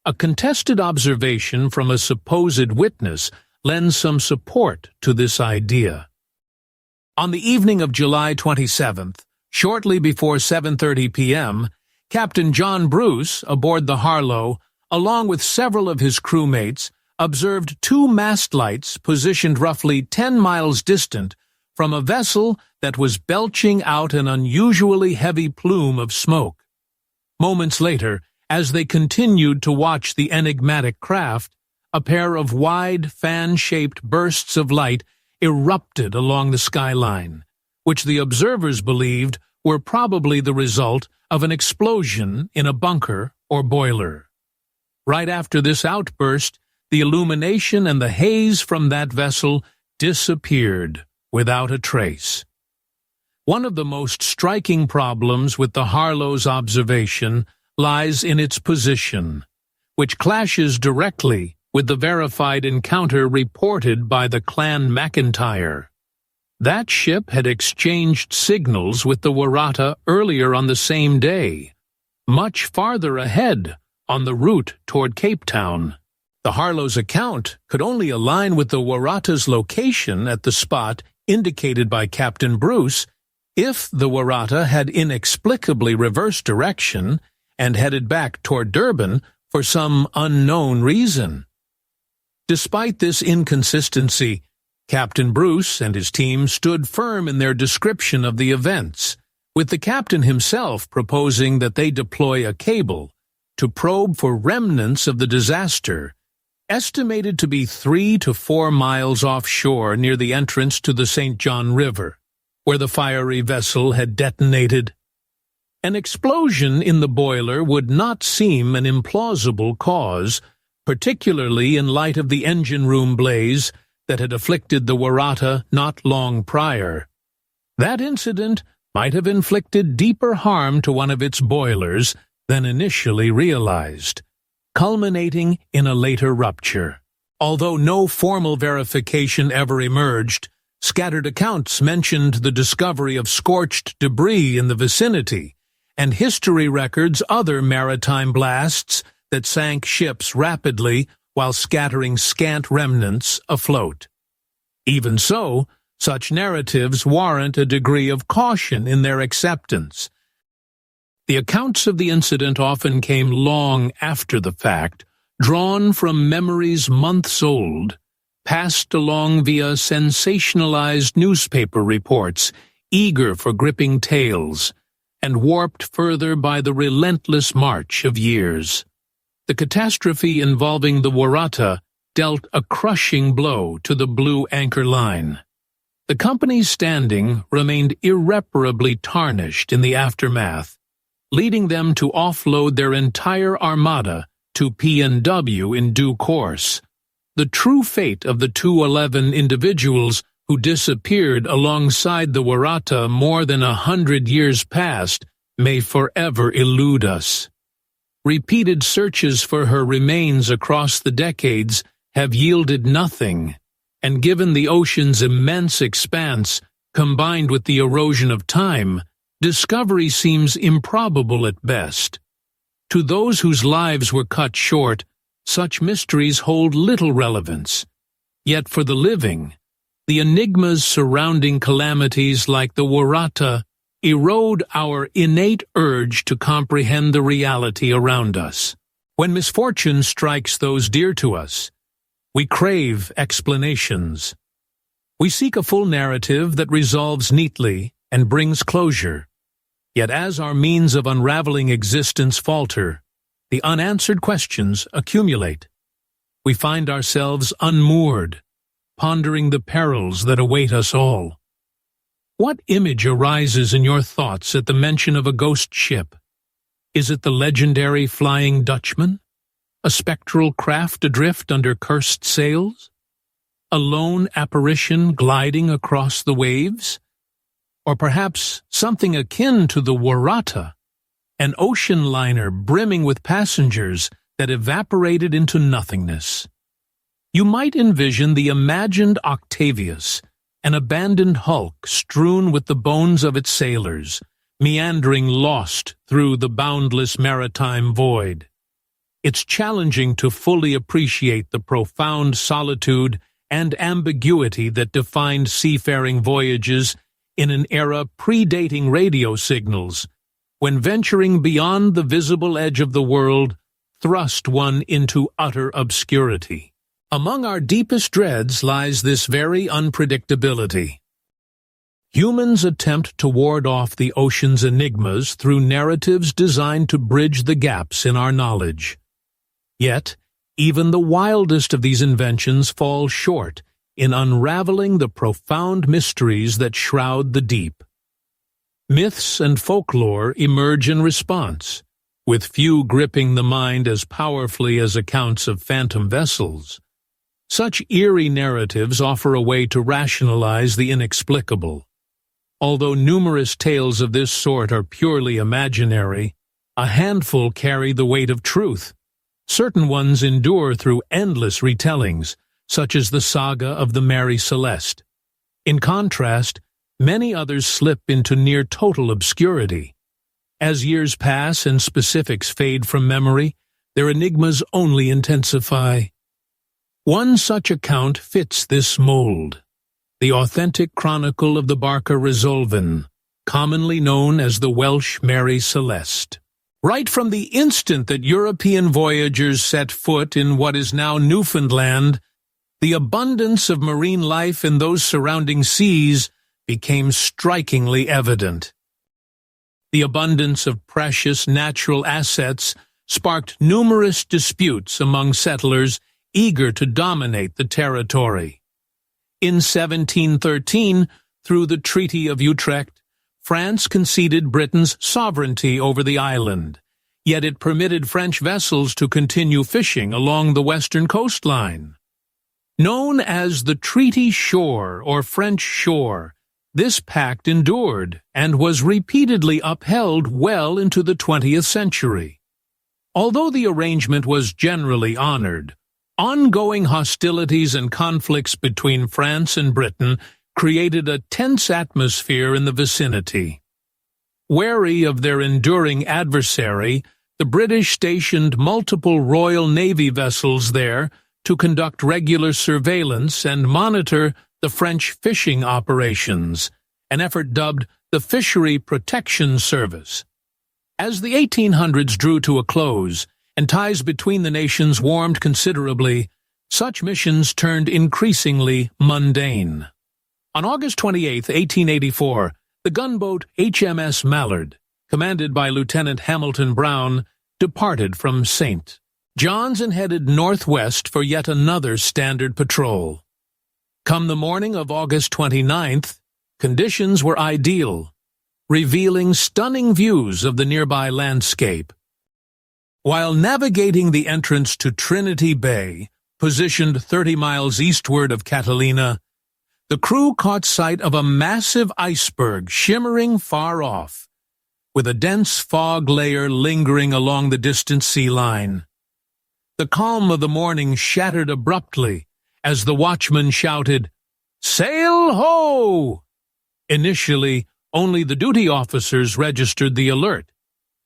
A: A contested observation from a supposed witness lends some support to this idea. On the evening of July 27th, shortly before 7:30 p.m., Captain John Bruce, aboard the Harlow, along with several of his crewmates, observed two mast lights positioned roughly 10 miles distant from a vessel that was belching out an unusually heavy plume of smoke. Moments later, as they continued to watch the enigmatic craft, a pair of wide, fan-shaped bursts of light erupted along the skyline, which the observers believed were probably the result of an explosion in a bunker or boiler. Right after this outburst, the illumination and the haze from that vessel disappeared without a trace. One of the most striking problems with the Harlow's observation lies in its position, which clashes directly with the verified encounter reported by the Clan McIntyre. That ship had exchanged signals with the Waratah earlier on the same day, much farther ahead on the route toward Cape Town. The Harlow's account could only align with the Waratah's location at the spot indicated by Captain Bruce if the Waratah had inexplicably reversed direction and headed back toward Durban for some unknown reason. Despite this inconsistency, Captain Bruce and his team stood firm in their description of the events, with the captain himself proposing that they deploy a cable to probe for remnants of the disaster, estimated to be 3 to 4 miles offshore near the entrance to the St. John River, where the fiery vessel had detonated. An explosion in the boiler would not seem an implausible cause, particularly in light of the engine room blaze that had afflicted the Waratah not long prior. That incident might have inflicted deeper harm to one of its boilers than initially realized, culminating in a later rupture. Although no formal verification ever emerged, scattered accounts mentioned the discovery of scorched debris in the vicinity, and history records other maritime blasts that sank ships rapidly while scattering scant remnants afloat. Even so, such narratives warrant a degree of caution in their acceptance. The accounts of the incident often came long after the fact, drawn from memories months old, passed along via sensationalized newspaper reports, eager for gripping tales, and warped further by the relentless march of years. The catastrophe involving the Waratah dealt a crushing blow to the Blue Anchor Line. The company's standing remained irreparably tarnished in the aftermath, leading them to offload their entire armada to P&W in due course. The true fate of the 211 individuals who disappeared alongside the Waratah more than 100 years past may forever elude us. Repeated searches for her remains across the decades have yielded nothing, and given the ocean's immense expanse, combined with the erosion of time, discovery seems improbable at best. To those whose lives were cut short, such mysteries hold little relevance. Yet for the living, the enigmas surrounding calamities like the Waratah erode our innate urge to comprehend the reality around us. When misfortune strikes those dear to us, We crave explanations. We seek a full narrative that resolves neatly and brings closure. Yet as our means of unraveling existence falter, the unanswered questions accumulate. We find ourselves unmoored, pondering the perils that await us all. What image arises in your thoughts at the mention of a ghost ship? Is it the legendary Flying Dutchman? A spectral craft adrift under cursed sails? A lone apparition gliding across the waves? Or perhaps something akin to the Warata, an ocean liner brimming with passengers that evaporated into nothingness? You might envision the imagined Octavius, an abandoned hulk strewn with the bones of its sailors, meandering lost through the boundless maritime void. It's challenging to fully appreciate the profound solitude and ambiguity that defined seafaring voyages in an era predating radio signals, when venturing beyond the visible edge of the world thrust one into utter obscurity. Among our deepest dreads lies this very unpredictability. Humans attempt to ward off the ocean's enigmas through narratives designed to bridge the gaps in our knowledge. Yet, even the wildest of these inventions fall short in unraveling the profound mysteries that shroud the deep. Myths and folklore emerge in response, with few gripping the mind as powerfully as accounts of phantom vessels. Such eerie narratives offer a way to rationalize the inexplicable. Although numerous tales of this sort are purely imaginary, a handful carry the weight of truth. Certain ones endure through endless retellings, such as the saga of the Mary Celeste. In contrast, many others slip into near-total obscurity. As years pass and specifics fade from memory, their enigmas only intensify. One such account fits this mold: the authentic chronicle of the Barca Resolven, commonly known as the Welsh Mary Celeste. Right from the instant that European voyagers set foot in what is now Newfoundland, the abundance of marine life in those surrounding seas became strikingly evident. The abundance of precious natural assets sparked numerous disputes among settlers eager to dominate the territory. In 1713, through the Treaty of Utrecht, France conceded Britain's sovereignty over the island, yet it permitted French vessels to continue fishing along the western coastline. Known as the Treaty Shore or French Shore, this pact endured and was repeatedly upheld well into the 20th century. Although the arrangement was generally honored, ongoing hostilities and conflicts between France and Britain created a tense atmosphere in the vicinity. Wary of their enduring adversary, the British stationed multiple Royal Navy vessels there to conduct regular surveillance and monitor the French fishing operations, an effort dubbed the Fishery Protection Service. As the 1800s drew to a close, and ties between the nations warmed considerably, such missions turned increasingly mundane. On August 28, 1884, the gunboat HMS Mallard, commanded by Lieutenant Hamilton Brown, departed from St. John's and headed northwest for yet another standard patrol. Come the morning of August 29th, conditions were ideal, revealing stunning views of the nearby landscape. While navigating the entrance to Trinity Bay, positioned 30 miles eastward of Catalina, the crew caught sight of a massive iceberg shimmering far off, with a dense fog layer lingering along the distant sea line. The calm of the morning shattered abruptly as the watchman shouted, "Sail ho!" Initially, only the duty officers registered the alert,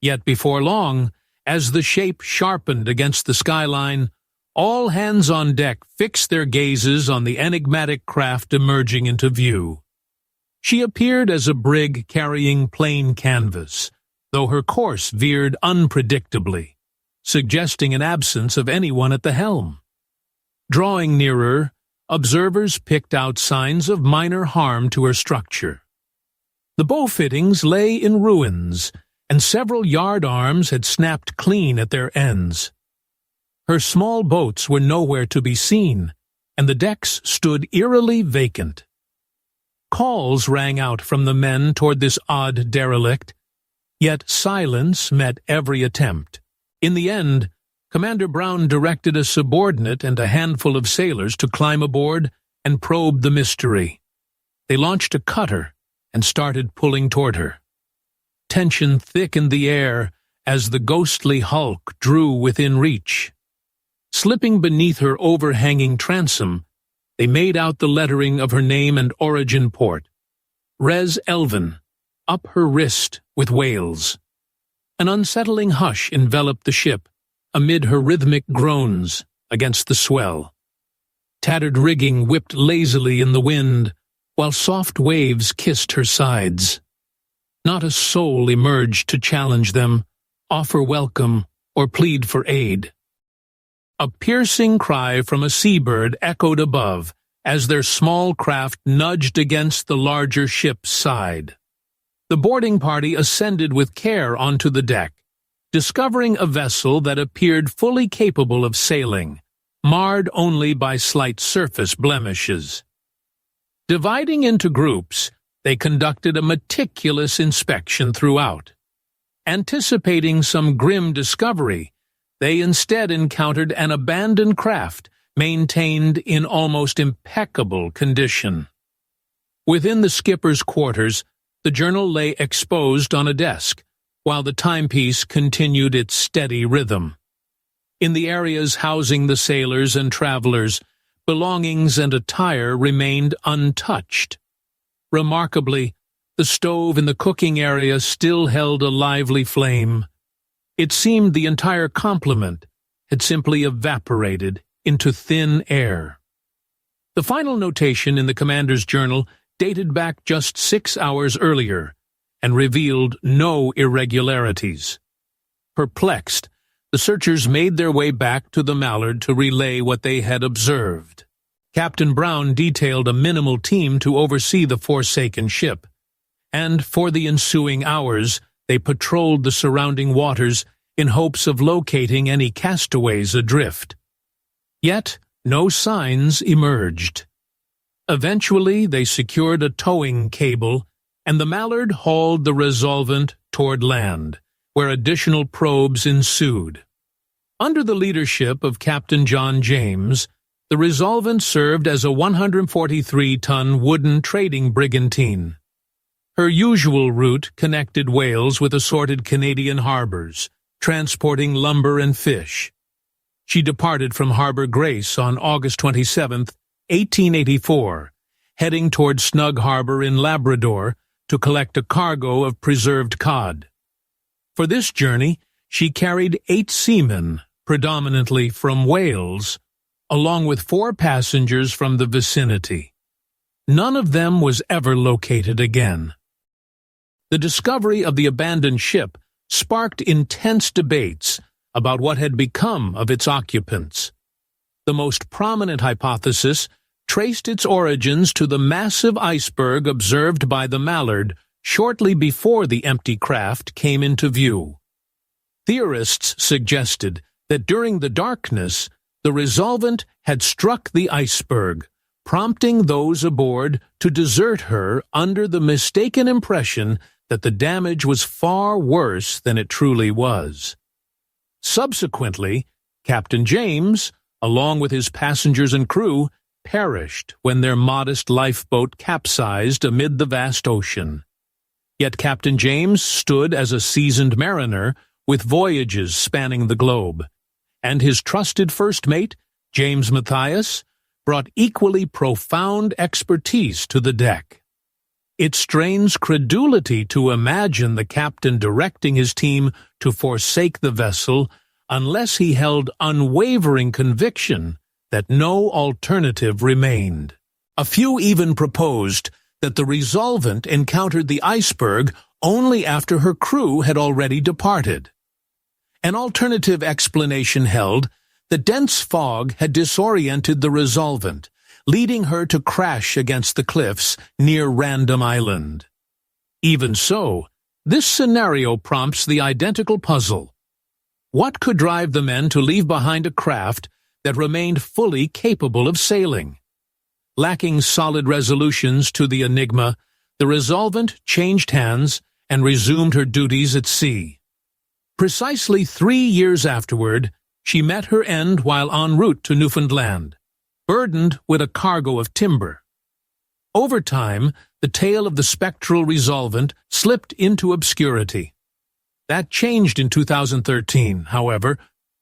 A: yet before long, as the shape sharpened against the skyline, all hands on deck fixed their gazes on the enigmatic craft emerging into view. She appeared as a brig carrying plain canvas, though her course veered unpredictably, suggesting an absence of anyone at the helm. Drawing nearer, observers picked out signs of minor harm to her structure. The bow fittings lay in ruins, and several yard arms had snapped clean at their ends. Her small boats were nowhere to be seen, and the decks stood eerily vacant. Calls rang out from the men toward this odd derelict, yet silence met every attempt. In the end, Commander Brown directed a subordinate and a handful of sailors to climb aboard and probe the mystery. They launched a cutter and started pulling toward her. Tension thickened the air as the ghostly hulk drew within reach. Slipping beneath her overhanging transom, they made out the lettering of her name and origin port. Res Elvin, up her wrist with whales. An unsettling hush enveloped the ship, amid her rhythmic groans against the swell. Tattered rigging whipped lazily in the wind, while soft waves kissed her sides. Not a soul emerged to challenge them, offer welcome, or plead for aid. A piercing cry from a seabird echoed above as their small craft nudged against the larger ship's side. The boarding party ascended with care onto the deck, discovering a vessel that appeared fully capable of sailing, marred only by slight surface blemishes. Dividing into groups, they conducted a meticulous inspection throughout. Anticipating some grim discovery, they instead encountered an abandoned craft maintained in almost impeccable condition. Within the skipper's quarters, the journal lay exposed on a desk, while the timepiece continued its steady rhythm. In the areas housing the sailors and travelers, belongings and attire remained untouched. Remarkably, the stove in the cooking area still held a lively flame. It seemed the entire complement had simply evaporated into thin air. The final notation in the commander's journal dated back just 6 hours earlier and revealed no irregularities. Perplexed, the searchers made their way back to the Mallard to relay what they had observed. Captain Brown detailed a minimal team to oversee the forsaken ship, and for the ensuing hours they patrolled the surrounding waters in hopes of locating any castaways adrift. Yet no signs emerged. Eventually they secured a towing cable, and the Mallard hauled the Resolvent toward land, where additional probes ensued. Under the leadership of Captain John James, the Resolvent served as a 143-ton wooden trading brigantine. Her usual route connected Wales with assorted Canadian harbors, transporting lumber and fish. She departed from Harbor Grace on August 27, 1884, heading toward Snug Harbor in Labrador to collect a cargo of preserved cod. For this journey, she carried 8 seamen, predominantly from Wales, along with 4 passengers from the vicinity. None of them was ever located again. The discovery of the abandoned ship sparked intense debates about what had become of its occupants. The most prominent hypothesis traced its origins to the massive iceberg observed by the Mallard shortly before the empty craft came into view. Theorists suggested that during the darkness, the Resolvent had struck the iceberg, prompting those aboard to desert her under the mistaken impression that the damage was far worse than it truly was. Subsequently, Captain James, along with his passengers and crew, perished when their modest lifeboat capsized amid the vast ocean. Yet Captain James stood as a seasoned mariner with voyages spanning the globe, and his trusted first mate, James Matthias, brought equally profound expertise to the deck. It strains credulity to imagine the captain directing his team to forsake the vessel unless he held unwavering conviction that no alternative remained. A few even proposed that the Resolvent encountered the iceberg only after her crew had already departed. An alternative explanation held The dense fog had disoriented the Resolvent, leading her to crash against the cliffs near Random Island. Even so, this scenario prompts the identical puzzle. What could drive the men to leave behind a craft that remained fully capable of sailing? Lacking solid resolutions to the enigma, the Resolvent changed hands and resumed her duties at sea. Precisely 3 years afterward, she met her end while en route to Newfoundland, burdened with a cargo of timber. Over time, the tale of the spectral Resolvent slipped into obscurity. That changed in 2013, however,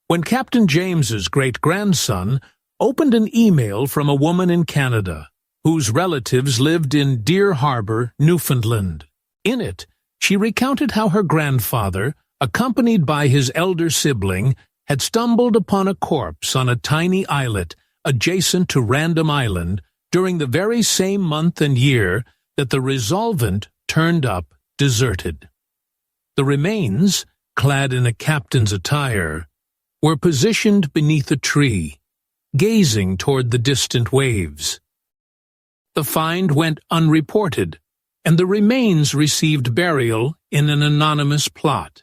A: when Captain James's great-grandson opened an email from a woman in Canada, whose relatives lived in Deer Harbor, Newfoundland. In it, she recounted how her grandfather, accompanied by his elder sibling, had stumbled upon a corpse on a tiny islet adjacent to Random Island during the very same month and year that the Resolvent turned up deserted. The remains, clad in a captain's attire, were positioned beneath a tree, gazing toward the distant waves. The find went unreported, and the remains received burial in an anonymous plot.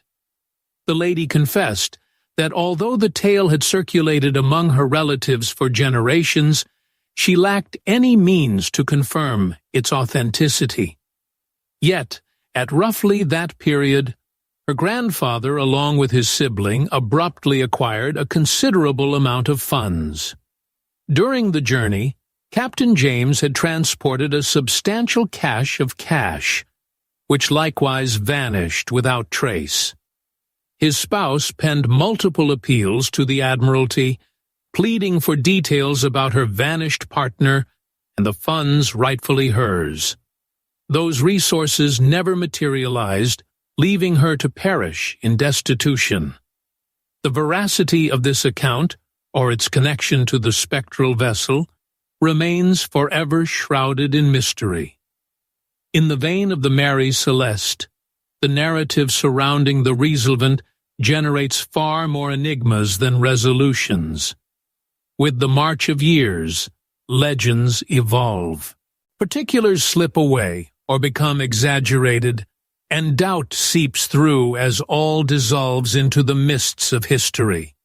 A: The lady confessed that although the tale had circulated among her relatives for generations, she lacked any means to confirm its authenticity. Yet, at roughly that period, her grandfather, along with his sibling, abruptly acquired a considerable amount of funds. During the journey, Captain James had transported a substantial cache of cash, which likewise vanished without trace. His spouse penned multiple appeals to the Admiralty, pleading for details about her vanished partner and the funds rightfully hers. Those resources never materialized, leaving her to perish in destitution. The veracity of this account, or its connection to the spectral vessel, remains forever shrouded in mystery. In the vein of the Mary Celeste, the narrative surrounding the Resolvent generates far more enigmas than resolutions. With the march of years, legends evolve. Particulars slip away or become exaggerated, and doubt seeps through as all dissolves into the mists of history.